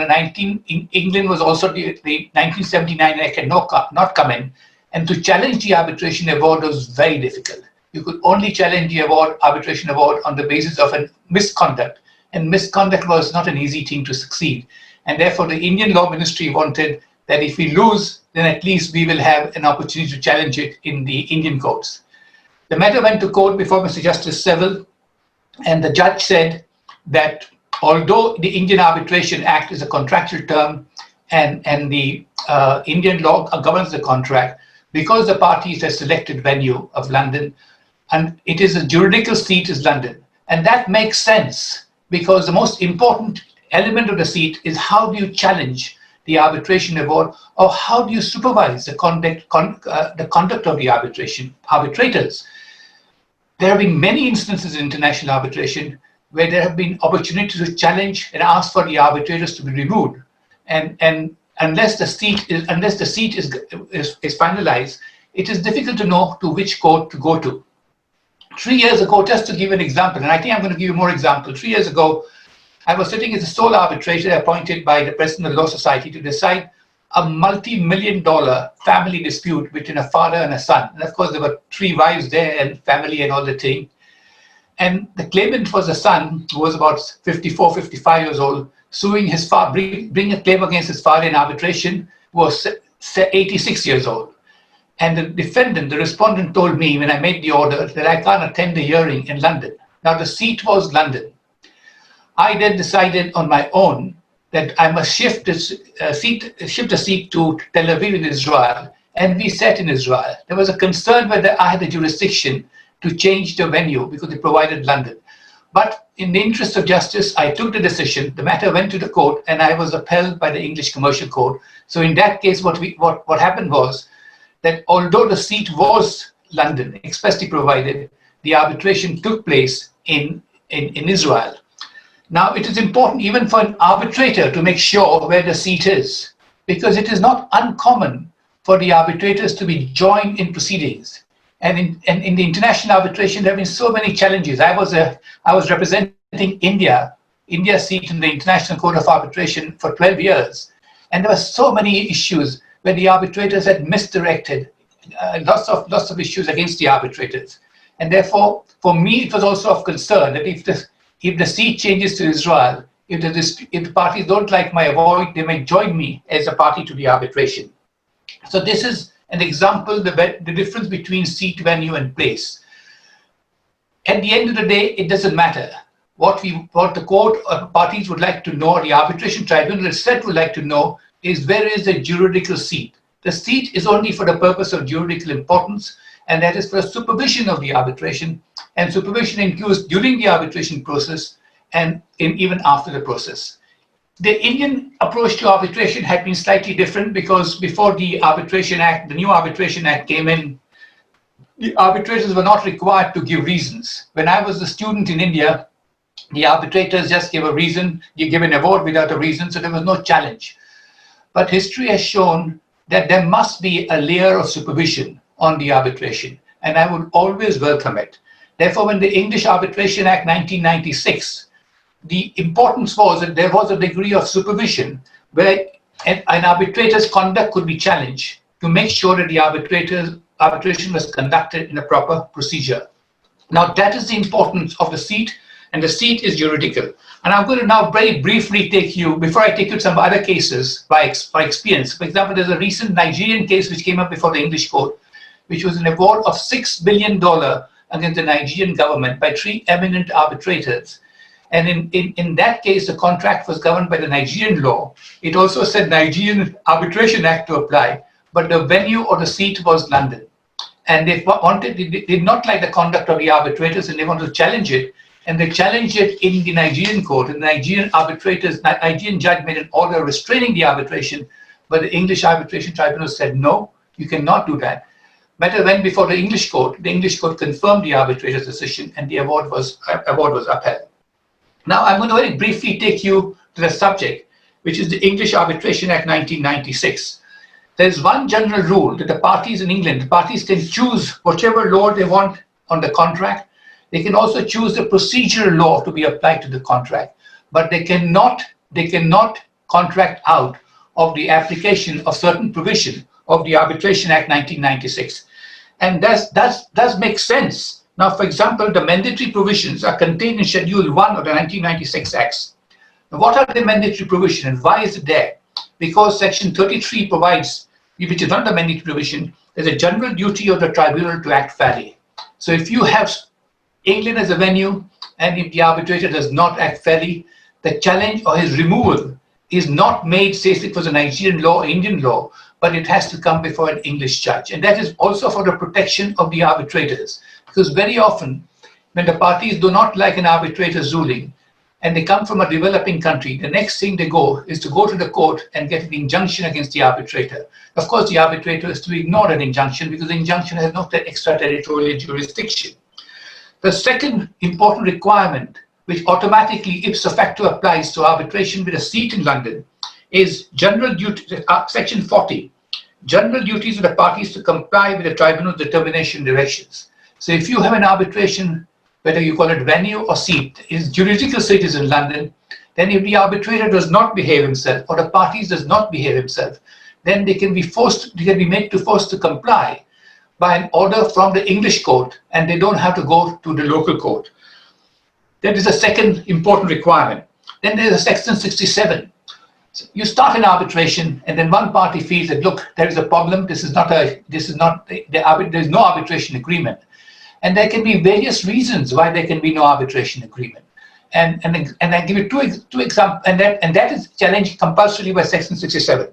Speaker 2: England was also the 1979 Act had not come in, and to challenge the arbitration award was very difficult. You could only challenge the arbitration award on the basis of a misconduct, and misconduct was not an easy thing to succeed. And therefore, the Indian Law Ministry wanted that if we lose, then at least we will have an opportunity to challenge it in the Indian courts. The matter went to court before Mr. Justice Seville, and the judge said that although the Indian Arbitration Act is a contractual term and the Indian law governs the contract, because the parties have selected venue of London, and it is a juridical seat is London. And that makes sense, because the most important element of the seat is how do you challenge the arbitration award, or how do you supervise the conduct of the arbitrators. There have been many instances in international arbitration where there have been opportunities to challenge and ask for the arbitrators to be removed, and unless the seat is finalized, it is difficult to know to which court to go to. 3 years ago, just to give an example, and I think I'm going to give you more examples. 3 years ago, I was sitting as a sole arbitrator appointed by the President of the Law Society to decide a multi-million-dollar family dispute between a father and a son. And of course, there were 3 wives there and family and all the thing. And the claimant was a son who was about 54, 55 years old, suing his father, bringing a claim against his father in arbitration, who was 86 years old. And the defendant, the respondent, told me when I made the order that I can't attend the hearing in London. Now, the seat was London. I then decided on my own that I must shift a seat to Tel Aviv in Israel, and we sat in Israel. There was a concern whether I had the jurisdiction to change the venue because they provided London. But in the interest of justice, I took the decision. The matter went to the court, and I was upheld by the English Commercial Court. So in that case, what happened was that although the seat was London, expressly provided, the arbitration took place in Israel. Now, it is important even for an arbitrator to make sure where the seat is, because it is not uncommon for the arbitrators to be joined in proceedings. And in the international arbitration, there have been so many challenges. I was representing India's seat in the International Court of Arbitration for 12 years. And there were so many issues where the arbitrators had misdirected, lots of issues against the arbitrators. And therefore, for me, it was also of concern that if the seat changes to Israel, if the parties don't like my avoid, they may join me as a party to the arbitration. So this is an example, the difference between seat, venue, and place. At the end of the day, it doesn't matter. What the court or parties would like to know, or the arbitration tribunal itself would like to know, is where is the juridical seat. The seat is only for the purpose of juridical importance, and that is for the supervision of the arbitration, and supervision includes during the arbitration process and even after the process. The Indian approach to arbitration had been slightly different because before the Arbitration Act, the new Arbitration Act came in, the arbitrators were not required to give reasons. When I was a student in India, the arbitrators just gave a reason, you give an award without a reason, so there was no challenge. But history has shown that there must be a layer of supervision on the arbitration, and I would always welcome it. Therefore, when the English Arbitration Act 1996, the importance was that there was a degree of supervision where an arbitrator's conduct could be challenged to make sure that the arbitration was conducted in a proper procedure. Now, that is the importance of the seat, and the seat is juridical. And I'm going to now very briefly take you, before I take you to some other cases by experience. For example, there's a recent Nigerian case which came up before the English court, which was an award of $6 billion against the Nigerian government by 3 eminent arbitrators. And in that case, the contract was governed by the Nigerian law. It also said Nigerian Arbitration Act to apply, but the venue or the seat was London. And they did not like the conduct of the arbitrators, and they wanted to challenge it. And they challenged it in the Nigerian court. And the Nigerian judge made an order restraining the arbitration, but the English Arbitration Tribunal said, no, you cannot do that. Matter went before the English court. The English court confirmed the arbitrator's decision, and the award was upheld. Now, I'm going to very briefly take you to the subject, which is the English Arbitration Act 1996. There's one general rule that the parties in England, the parties can choose whichever law they want on the contract. They can also choose the procedural law to be applied to the contract, but they cannot contract out of the application of certain provision of the Arbitration Act 1996. And that does make sense. Now, for example, the mandatory provisions are contained in Schedule 1 of the 1996 Acts. Now, what are the mandatory provisions and why is it there? Because Section 33 provides, which is not the mandatory provision, there's a general duty of the tribunal to act fairly. So if you have England as a venue, and if the arbitrator does not act fairly, the challenge or his removal is not made, say it was a Nigerian law or Indian law, but it has to come before an English judge. And that is also for the protection of the arbitrators. Because very often, when the parties do not like an arbitrator's ruling, and they come from a developing country, the next thing they go is to go to the court and get an injunction against the arbitrator. Of course, the arbitrator is to ignore an injunction because the injunction has no extraterritorial jurisdiction. The second important requirement, which automatically ipso facto applies to arbitration with a seat in London, is general duty, Section 40, general duties of the parties to comply with the tribunal's determination directions. So if you have an arbitration, whether you call it venue or seat, his juridical seat is in London, then if the arbitrator does not behave himself or the parties does not behave himself, then they can be made to comply by an order from the English court, and they don't have to go to the local court. That is a second important requirement. Then there's a Section 67. So you start an arbitration, and then one party feels that, look, there is a problem. There's no arbitration agreement. And there can be various reasons why there can be no arbitration agreement. And I give you two examples, and that is challenged compulsorily by Section 67.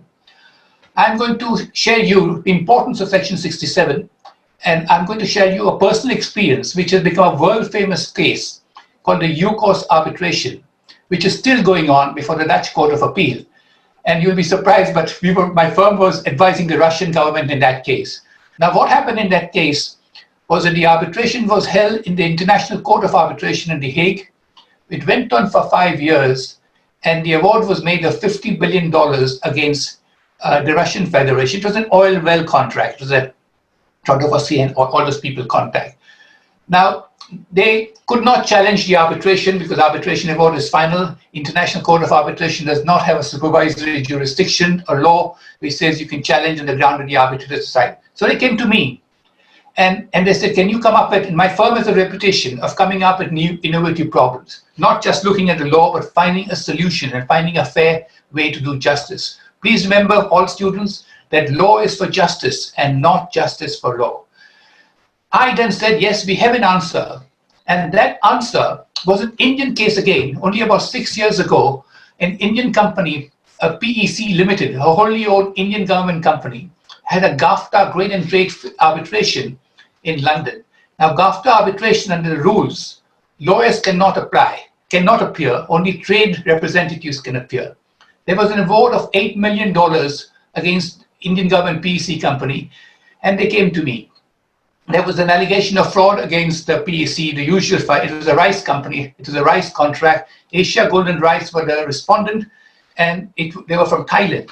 Speaker 2: I'm going to share you the importance of Section 67, and I'm going to share you a personal experience which has become a world famous case called the UCOS arbitration, which is still going on before the Dutch Court of Appeal. And you'll be surprised, but my firm was advising the Russian government in that case. Now, what happened in that case was that the arbitration was held in the International Court of Arbitration in The Hague. It went on for 5 years, and the award was made of $50 billion against the Russian Federation. It was an oil well contract. It was a Trudovosy and all those people contract. Now, they could not challenge the arbitration because arbitration award is final. International Court of Arbitration does not have a supervisory jurisdiction or law which says you can challenge on the ground of the arbitrator's side. So they came to me and they said, can you come up with, my firm has a reputation of coming up with new innovative problems, not just looking at the law, but finding a solution and finding a fair way to do justice. Please remember, all students, that law is for justice and not justice for law. I then said, yes, we have an answer. And that answer was an Indian case again. Only about 6 years ago, an Indian company, a PEC Limited, a wholly owned Indian government company, had a GAFTA grade and trade arbitration in London. Now, GAFTA arbitration under the rules, lawyers cannot appear, only trade representatives can appear. There was an award of $8 million against Indian government PEC company, and they came to me. There was an allegation of fraud against the PEC, the usual fight. It was a rice company. It was a rice contract. Asia Golden Rice were the respondent, and they were from Thailand.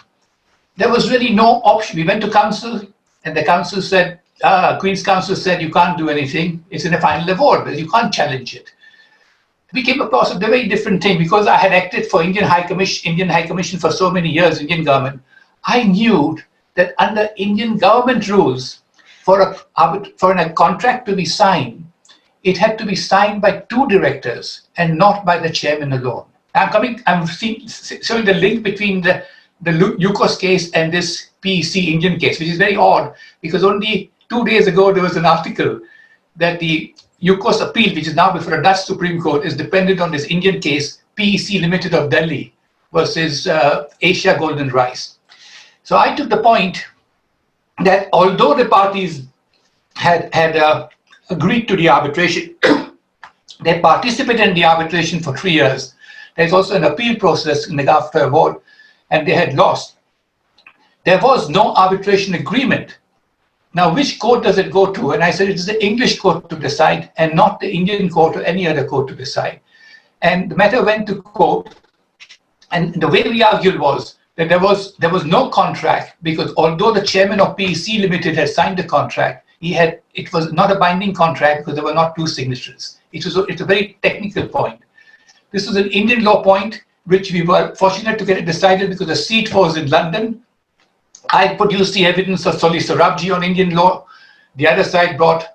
Speaker 2: There was really no option. We went to council, and the council said, Queen's Council said, you can't do anything. It's in a final award, but you can't challenge it. We came across a very different thing because I had acted for Indian High Commission for so many years, Indian government. I knew that under Indian government rules, for a contract to be signed, it had to be signed by 2 directors and not by the chairman alone. I'm showing the link between the UCOS case and this PEC Indian case, which is very odd because only 2 days ago there was an article that the UCOS appeal, which is now before a Dutch Supreme Court, is dependent on this Indian case, PEC Limited of Delhi versus Asia Golden Rice. So I took the point that although the parties had agreed to the arbitration, they participated in the arbitration for 3 years. There's also an appeal process in the GAFTA award, and they had lost. There was no arbitration agreement. Now, which court does it go to? And I said, it is the English court to decide and not the Indian court or any other court to decide. And the matter went to court, and the way we argued was that there was no contract because although the chairman of PEC Limited had signed the contract, it was not a binding contract because there were not 2 signatures. It's a very technical point. This was an Indian law point, which we were fortunate to get it decided because the seat was in London. I produced the evidence of Soli Sorabji on Indian law. The other side brought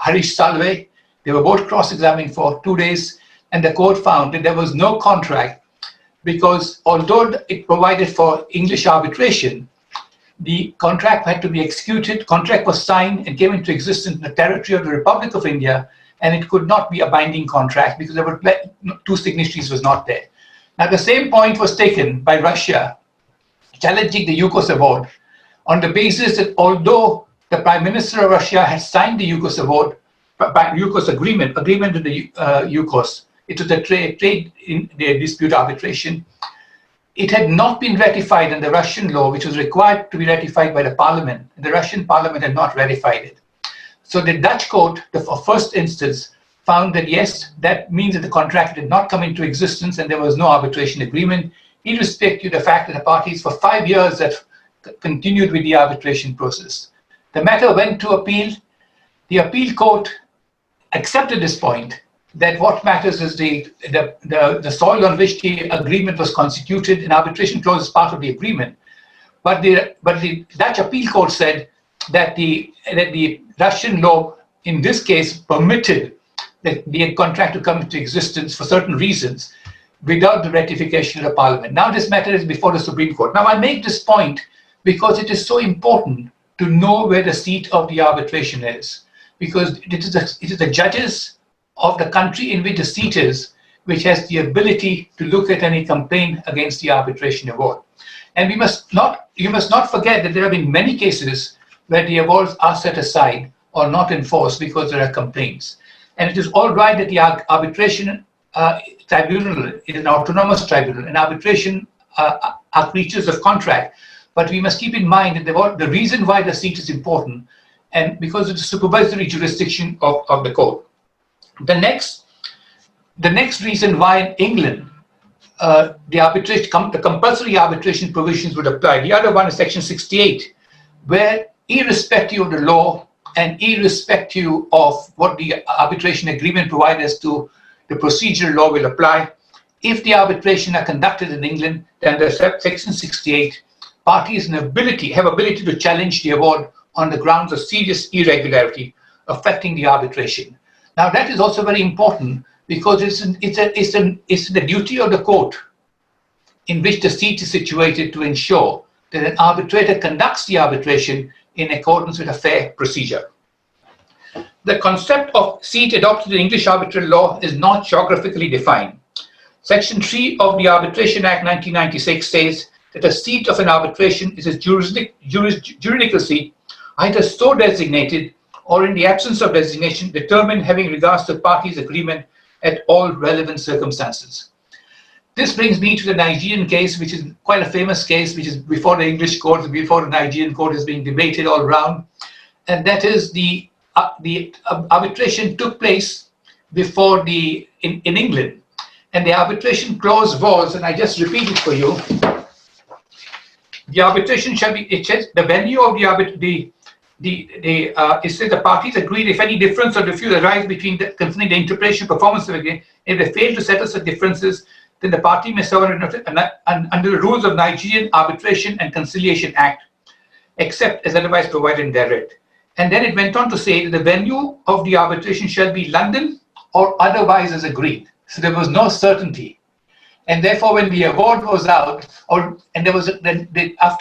Speaker 2: Harish Salve. They were both cross-examined for 2 days, and the court found that there was no contract because although it provided for English arbitration, the contract had to be executed. Contract was signed and came into existence in the territory of the Republic of India, and it could not be a binding contract because there were 2 signatories was not there. Now, the same point was taken by Russia, challenging the UCOS award on the basis that although the Prime Minister of Russia had signed the UCOS award, UCOS agreement with the UCOS, it was a trade in the dispute arbitration. It had not been ratified in the Russian law, which was required to be ratified by the parliament. The Russian parliament had not ratified it. So the Dutch court, the first instance, found that yes, that means that the contract did not come into existence and there was no arbitration agreement, irrespective of the fact that the parties for 5 years have continued with the arbitration process. The matter went to appeal. The appeal court accepted this point, that what matters is the soil on which the agreement was constituted, and arbitration clause is part of the agreement. But the Dutch appeal court said that the Russian law in this case permitted the contract to come into existence for certain reasons without the ratification of the parliament. Now this matter is before the Supreme Court. Now I make this point because it is so important to know where the seat of the arbitration is, because it is the judges of the country in which the seat is which has the ability to look at any complaint against the arbitration award. And you must not forget that there have been many cases where the awards are set aside or not enforced because there are complaints. And it is all right that the arbitration tribunal is an autonomous tribunal, and arbitration are creatures of contract. But we must keep in mind that the reason why the seat is important, and because it's the supervisory jurisdiction of the court. The next reason why in England the compulsory arbitration provisions would apply. The other one is Section 68, where irrespective of the law and irrespective of what the arbitration agreement provides as to the procedural law will apply. If the arbitration are conducted in England, then under Section 68, parties have ability to challenge the award on the grounds of serious irregularity affecting the arbitration. Now that is also very important because it's the duty of the court in which the seat is situated to ensure that an arbitrator conducts the arbitration in accordance with a fair procedure. The concept of seat adopted in English arbitral law is not geographically defined. Section 3 of the Arbitration Act 1996 says that a seat of an arbitration is a juridical seat either so designated or in the absence of designation determined having regards to parties' agreement at all relevant circumstances. This brings me to the Nigerian case, which is quite a famous case, which is before the English court, before the Nigerian court is being debated all around. And that is the arbitration took place before in England. And the arbitration clause was, and I just repeat it for you, the arbitration shall be, it says, the venue of it says the parties agreed if any difference or dispute arise concerning the interpretation performance of a game, if they fail to settle such differences, then the party may serve under the rules of Nigerian Arbitration and Conciliation Act, except as otherwise provided therein. And then it went on to say that the venue of the arbitration shall be London or otherwise as agreed. So there was no certainty. And therefore, when the award was out, after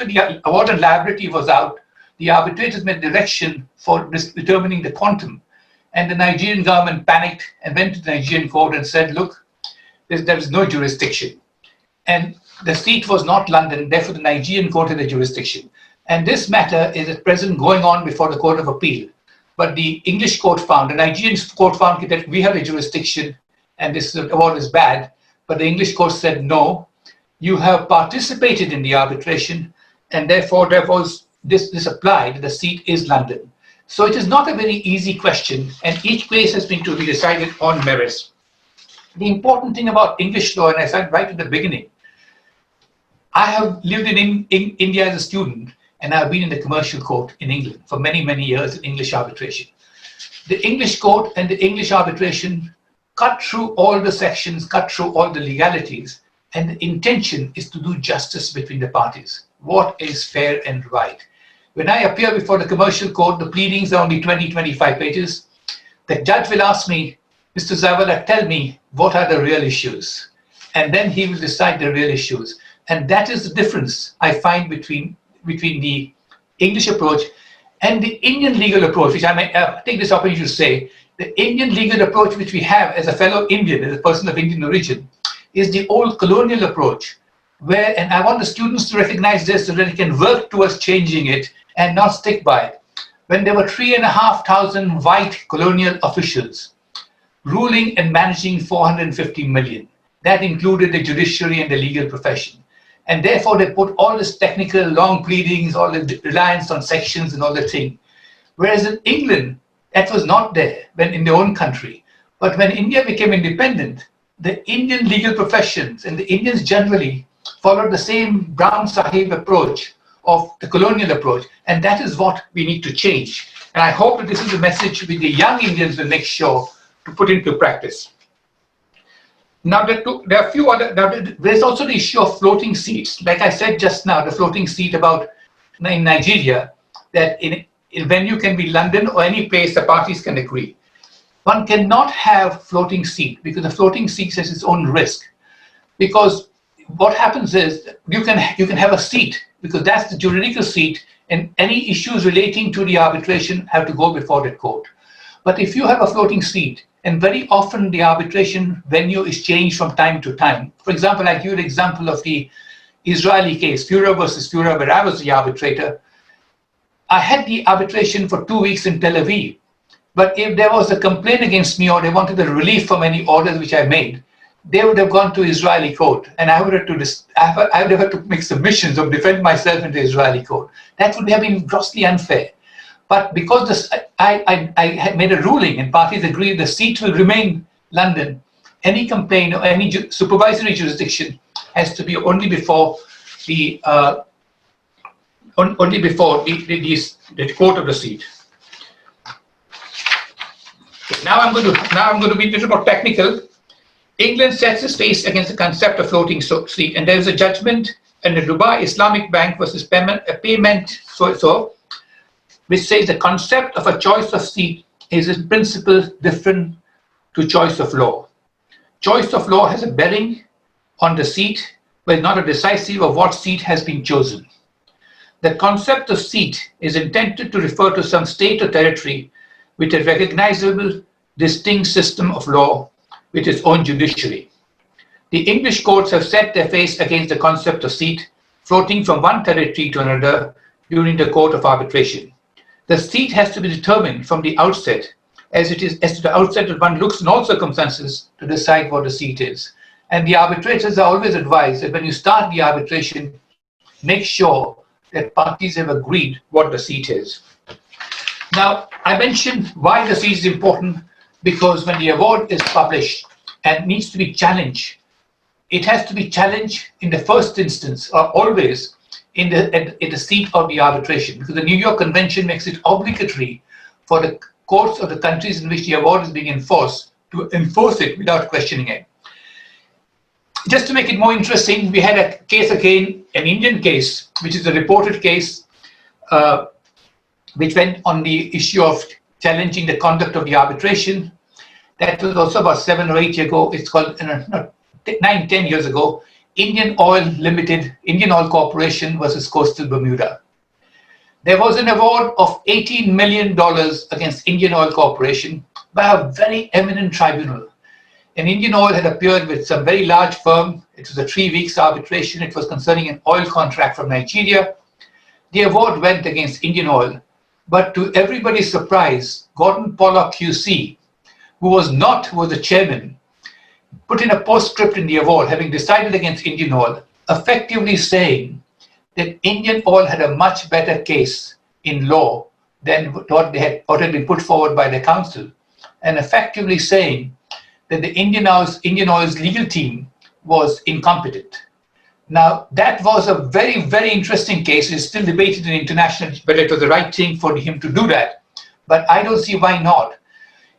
Speaker 2: the award and liability was out, the arbitrators made direction for determining the quantum. And the Nigerian government panicked and went to the Nigerian court and said, look, there is no jurisdiction. And the seat was not London, therefore the Nigerian court had the jurisdiction. And this matter is at present going on before the Court of Appeal. But the English court found, the Nigerian court found that we have a jurisdiction and this award is bad. But the English court said, no, you have participated in the arbitration and therefore this applied, the seat is London. So it is not a very easy question and each case has been to be decided on merits. The important thing about English law, and I said right at the beginning, I have lived in India as a student and I've been in the commercial court in England for many, many years in English arbitration. The English court and the English arbitration cut through all the sections, cut through all the legalities, and the intention is to do justice between the parties. What is fair and right? When I appear before the commercial court, the pleadings are only 20-25 pages. The judge will ask me, Mr. Zaiwalla, tell me what are the real issues? And then he will decide the real issues. And that is the difference I find between the English approach and the Indian legal approach, which I may take this opportunity to say, the Indian legal approach which we have as a fellow Indian, as a person of Indian origin, is the old colonial approach, where, and I want the students to recognize this so that they can work towards changing it and not stick by it. When there were 3,500 white colonial officials ruling and managing 450 million, that included the judiciary and the legal profession. And therefore they put all this technical long pleadings, all the reliance on sections and all the thing. Whereas in England, that was not there when in their own country. But when India became independent, the Indian legal professions and the Indians generally followed the same Brown Sahib approach of the colonial approach. And that is what we need to change. And I hope that this is a message which the young Indians will make sure to put into practice. Now, there are a few other, there's also the issue of floating seats. Like I said just now, the floating seat about in Nigeria, that in venue can be London or any place the parties can agree. One cannot have floating seat because the floating seat has its own risk. Because what happens is you can have a seat because that's the juridical seat and any issues relating to the arbitration have to go before the court. But if you have a floating seat, and very often the arbitration venue is changed from time to time. For example, I give you an example of the Israeli case, Führer versus Führer, where I was the arbitrator. I had the arbitration for 2 weeks in Tel Aviv. But if there was a complaint against me or they wanted a relief from any orders which I made, they would have gone to Israeli court, and I would have to make submissions or defend myself in the Israeli court. That would have been grossly unfair. But because I had made a ruling and parties agreed the seat will remain London, any complaint or any supervisory jurisdiction has to be only before the court of the seat. Okay, now I'm going to be a little more technical. England sets its face against the concept of floating seat, and there is a judgment in the Dubai Islamic Bank versus payment which says the concept of a choice of seat is in principle different to choice of law. Choice of law has a bearing on the seat, but not a decisive of what seat has been chosen. The concept of seat is intended to refer to some state or territory with a recognizable, distinct system of law with its own judiciary. The English courts have set their face against the concept of seat floating from one territory to another during the court of arbitration. The seat has to be determined from the outset, as to the outset that one looks in all circumstances to decide what the seat is. And the arbitrators are always advised that when you start the arbitration, make sure that parties have agreed what the seat is. Now, I mentioned why the seat is important, because when the award is published and needs to be challenged, it has to be challenged in the first instance, or always in the seat of the arbitration, because the New York Convention makes it obligatory for the courts of the countries in which the award is being enforced to enforce it without questioning it. Just to make it more interesting, we had a case again, an Indian case, which is a reported case, which went on the issue of challenging the conduct of the arbitration. That was also about 7 or 8 years ago. It's called 9-10 years ago. Indian Oil Limited, Indian Oil Corporation versus Coastal Bermuda. There was an award of $18 million against Indian Oil Corporation by a very eminent tribunal. And Indian Oil had appeared with some very large firm. It was a 3 weeks arbitration. It was concerning an oil contract from Nigeria. The award went against Indian Oil, but to everybody's surprise, Gordon Pollock QC, who was the chairman, put in a postscript in the award, having decided against Indian Oil, effectively saying that Indian Oil had a much better case in law than what had been put forward by the council, and effectively saying that the Indian Oil's legal team was incompetent. Now, that was a very, very interesting case. It's still debated in international, whether it was the right thing for him to do that. But I don't see why not.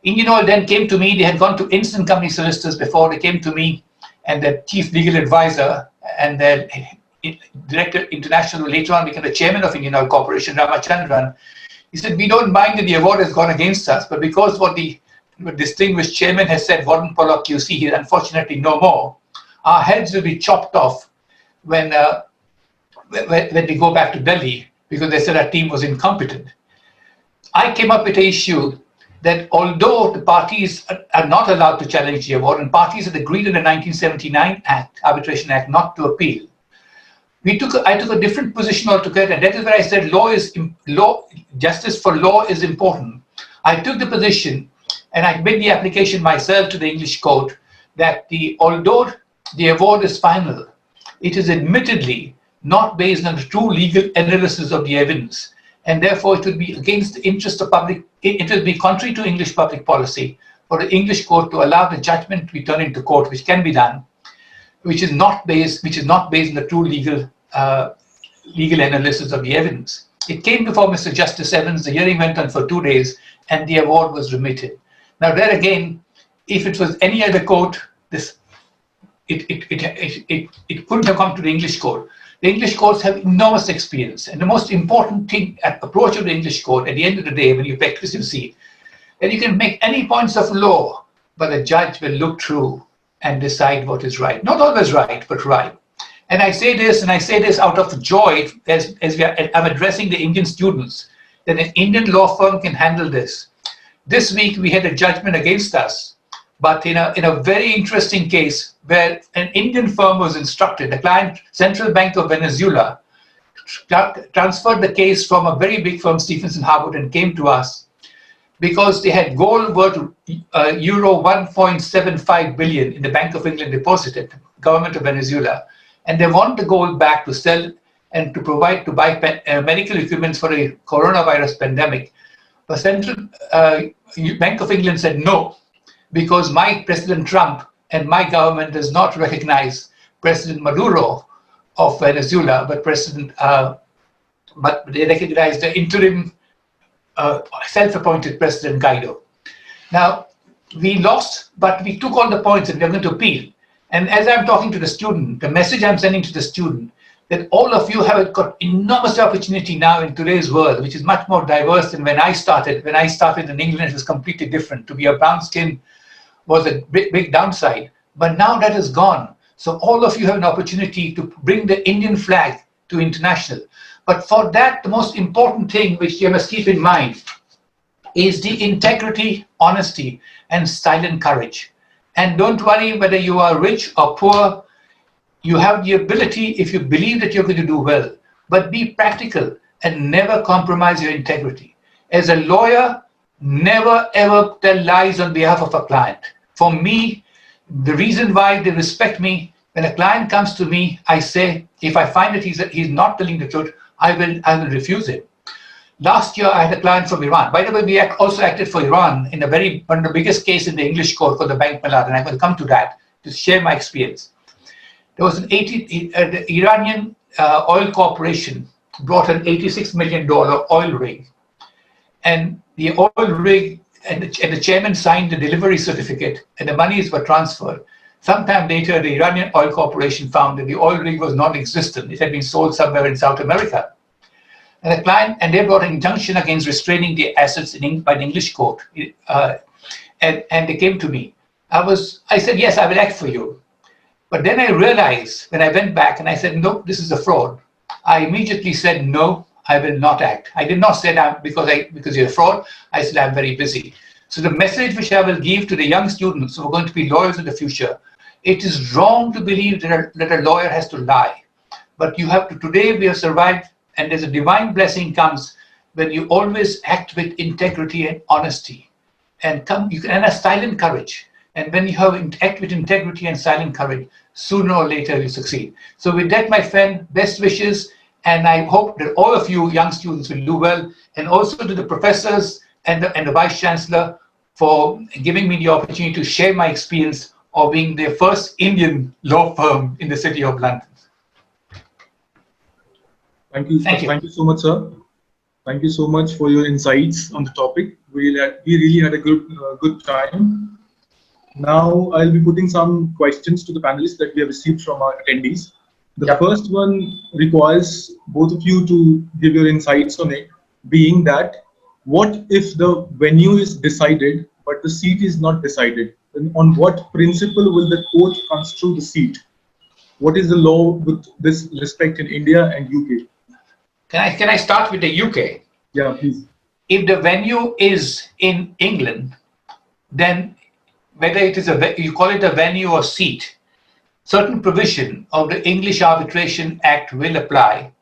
Speaker 2: Indian Oil then came to me. They had gone to instant company solicitors before. They came to me, and their chief legal advisor and their director international, later on became the chairman of Indian Oil Corporation, Ramachandran. He said, we don't mind that the award has gone against us, but because what the distinguished chairman has said, Gordon Pollock QC, he's unfortunately no more, our heads will be chopped off when they go back to Delhi, because they said our team was incompetent. I came up with an issue that although the parties are not allowed to challenge the award, and parties had agreed in the 1979 Arbitration Act not to appeal, I took a different position altogether, and that is where I said justice for law is important. I took the position, and I made the application myself to the English court, that although the award is final, it is admittedly not based on the true legal analysis of the evidence, and therefore it would be against the interest of public, it would be contrary to English public policy for the English court to allow the judgment to be turned into court, which can be done, which is not based on the true legal analysis of the evidence. It came before Mr. Justice Evans. The hearing went on for 2 days, and the award was remitted. Now, there again, if it was any other court, it couldn't have come to the English court. The English courts have enormous experience, and the most important approach of the English court at the end of the day, when you practice, you see that you can make any points of law, but the judge will look through and decide what is right. Not always right, but right. And I say this out of joy I'm addressing the Indian students, that an Indian law firm can handle this. This week we had a judgment against us, but in a very interesting case where an Indian firm was instructed, the client, Central Bank of Venezuela, transferred the case from a very big firm, Stephenson Harwood, and came to us because they had gold worth euro 1.75 billion in the Bank of England deposited, government of Venezuela, and they want the gold back to sell and to provide to buy medical equipment for a coronavirus pandemic. But Central Bank of England said no, because my President Trump and my government does not recognize President Maduro of Venezuela, but they recognize the interim self-appointed President Guaido. Now, we lost, but we took all the points and we're going to appeal. And as I'm talking to the student, the message I'm sending to the student, that all of you have got enormous opportunity now in today's world, which is much more diverse than when I started. When I started in England, it was completely different. To be a brown skin was a big downside, but now that is gone. So all of you have an opportunity to bring the Indian flag to international. But for that, the most important thing which you must keep in mind is the integrity, honesty, and silent courage. And don't worry whether you are rich or poor. You have the ability, if you believe that you're going to do well, but be practical and never compromise your integrity. As a lawyer, never ever tell lies on behalf of a client. For me, the reason why they respect me, when a client comes to me, I say, if I find that he's not telling the truth, I will refuse it. Last year, I had a client from Iran. By the way, we also acted for Iran in one of the biggest case in the English court for the Bank Malad, and I will come to that to share my experience. There was the Iranian oil corporation brought an $86 million oil rig, and the oil rig and the chairman signed the delivery certificate, and the monies were transferred. Sometime later, the Iranian oil corporation found that the oil rig was non-existent. It had been sold somewhere in South America. And the client, and they brought an injunction against restraining the assets by the English court. And they came to me. I said, yes, I will act for you. But then I realized when I went back and I said, no, this is a fraud. I immediately said, no, I will not act. I did not say that because you're a fraud. I said, I'm very busy. So the message which I will give to the young students who are going to be lawyers in the future, it is wrong to believe that a lawyer has to lie. But you have to, today we have survived, and there's a divine blessing comes when you always act with integrity and honesty. And a silent courage. And when you act with integrity and silent courage, sooner or later you succeed. So with that, my friend, best wishes. And I hope that all of you young students will do well. And also to the professors and the Vice Chancellor for giving me the opportunity to share my experience of being the first Indian law firm in the city of London.
Speaker 1: Thank you. Thank you so much, sir. Thank you so much for your insights on the topic. We really had a good time. Now I'll be putting some questions to the panelists that we have received from our attendees. The first one requires both of you to give your insights on it, being that what if the venue is decided but the seat is not decided? Then on what principle will the court construe the seat? What is the law with this respect in India and UK?
Speaker 2: Can I start with the UK?
Speaker 1: Yeah, please.
Speaker 2: If the venue is in England, then whether it is you call it a venue or seat, certain provision of the English Arbitration Act will apply,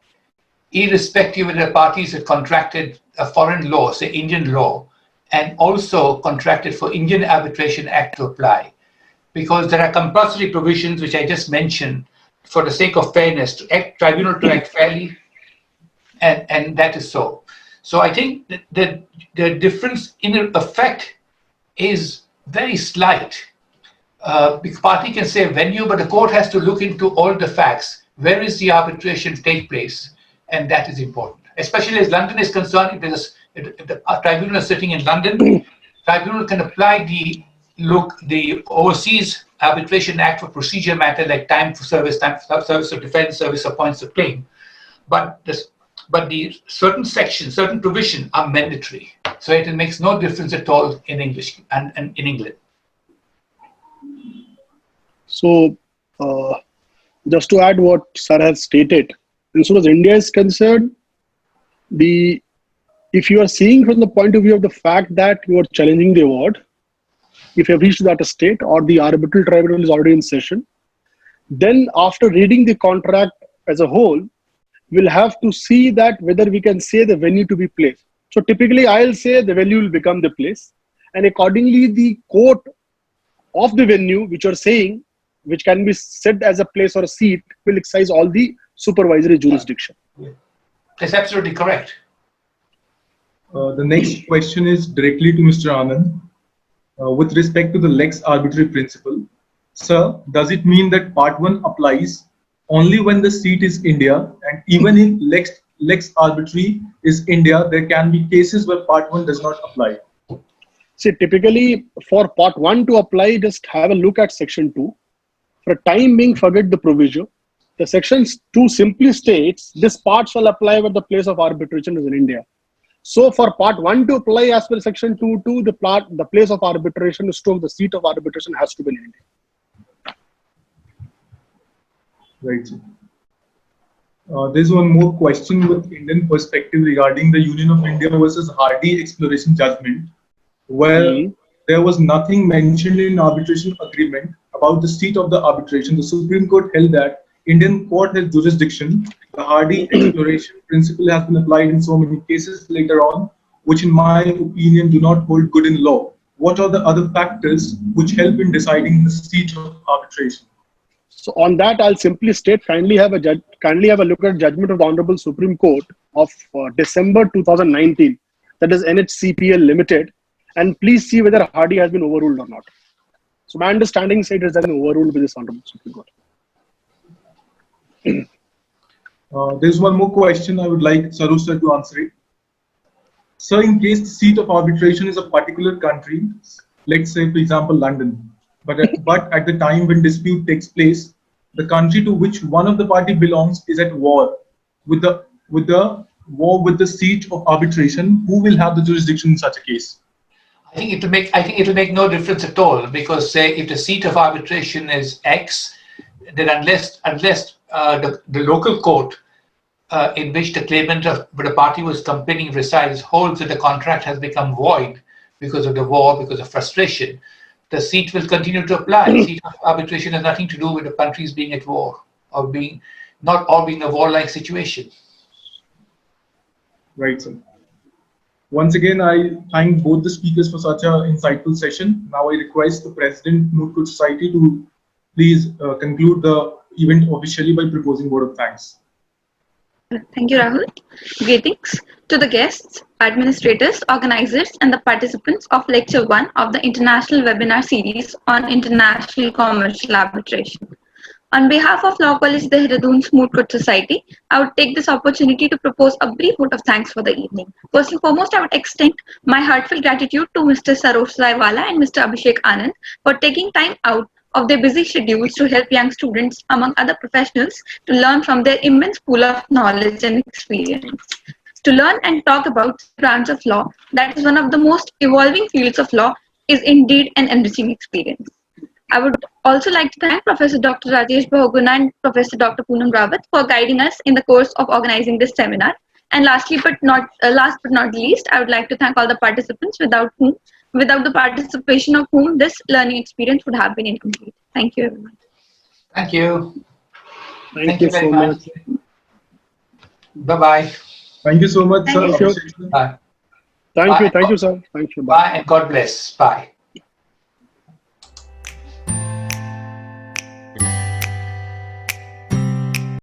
Speaker 2: irrespective of the parties that contracted a foreign law, say Indian law, and also contracted for Indian Arbitration Act to apply. Because there are compulsory provisions which I just mentioned for the sake of fairness, to tribunal to act fairly, and that is so. So I think that the difference in effect is very slight. The party can say venue, but the court has to look into all the facts. Where is the arbitration take place? And that is important. Especially as London is concerned, if the tribunal is sitting in London, tribunal can apply the Overseas Arbitration Act for procedure matter like time for service of defense, service of points of claim. But the certain sections, certain provisions are mandatory. So it makes no difference at all in English and in England.
Speaker 4: So just to add what Sir has stated, as far as India is concerned, the If you are seeing from the point of view of the fact that you are challenging the award, if you have reached that state or the arbitral tribunal is already in session, then after reading the contract as a whole, we'll have to see that whether we can say the venue to be place. So typically I'll say the venue will become the place, and accordingly the court of the venue which you're saying, which can be set as a place or a seat, will exercise all the supervisory jurisdiction.
Speaker 2: That's absolutely correct.
Speaker 1: The next question is directly to Mr. Anand. With respect to the lex arbitrary principle, sir, does it mean that part 1 applies only when the seat is India, and even in lex arbitrary is India, there can be cases where part 1 does not apply?
Speaker 4: See, typically for part 1 to apply, just have a look at section 2. For a time being, forget the provision. The section 2 simply states this part shall apply where the place of arbitration is in India. So for part 1 to apply as per section 2.2, the place of arbitration is the seat of arbitration has to be in India.
Speaker 1: Right, sir. There's one more question with Indian perspective regarding the Union of India versus Hardy exploration judgment, where there was nothing mentioned in arbitration agreement about the seat of the arbitration. The Supreme Court held that Indian court has jurisdiction. The Hardy exploration principle has been applied in so many cases later on, which in my opinion do not hold good in law. What are the other factors which help in deciding the seat of arbitration?
Speaker 4: So on that, I'll simply state, kindly have a look at judgment of the Honorable Supreme Court of December 2019, that is NHCPL Limited, and please see whether Hardy has been overruled or not. So my understanding said it has been overruled by this Honorable Supreme Court.
Speaker 1: There's one more question I would like Sarosh sir to answer it. So in case the seat of arbitration is a particular country, let's say for example London, but at the time when dispute takes place, the country to which one of the party belongs is at war with the seat of arbitration, who will have the jurisdiction in such a case?
Speaker 2: I think it will make no difference at all, because say if the seat of arbitration is X, then unless the local court in which the claimant of the party was complaining resides holds that the contract has become void because of the war, because of frustration, the seat will continue to apply. Seat of arbitration has nothing to do with the countries being at war or being a warlike situation.
Speaker 1: Right, sir. Once again, I thank both the speakers for such an insightful session. Now I request the President, Moot Court Society, to please conclude the event officially by proposing vote of thanks.
Speaker 5: Thank you, Rahul. Greetings to the guests, administrators, organizers, and the participants of Lecture 1 of the International Webinar Series on International Commercial Arbitration. On behalf of Law College Dehradun's Moot Court Society, I would take this opportunity to propose a brief vote of thanks for the evening. First and foremost, I would extend my heartfelt gratitude to Mr. Sarosh Zaiwalla and Mr. Abhishek Anand for taking time out of their busy schedules to help young students, among other professionals, to learn from their immense pool of knowledge and experience. To learn and talk about the branch of law that is one of the most evolving fields of law is indeed an enriching experience. I would also like to thank Professor Dr. Rajesh Bahuguna and Professor Dr. Poonam Rawat for guiding us in the course of organizing this seminar. And last but not least, I would like to thank all the participants without the participation of whom this learning experience would have been incomplete. Thank you, everyone.
Speaker 2: Thank you.
Speaker 4: Thank you
Speaker 2: very
Speaker 4: so much.
Speaker 2: Bye-bye.
Speaker 1: Thank you so much, sir.
Speaker 5: Thank
Speaker 2: you. Bye.
Speaker 4: Thank you, sir. Thank you.
Speaker 2: Bye and God bless. Bye.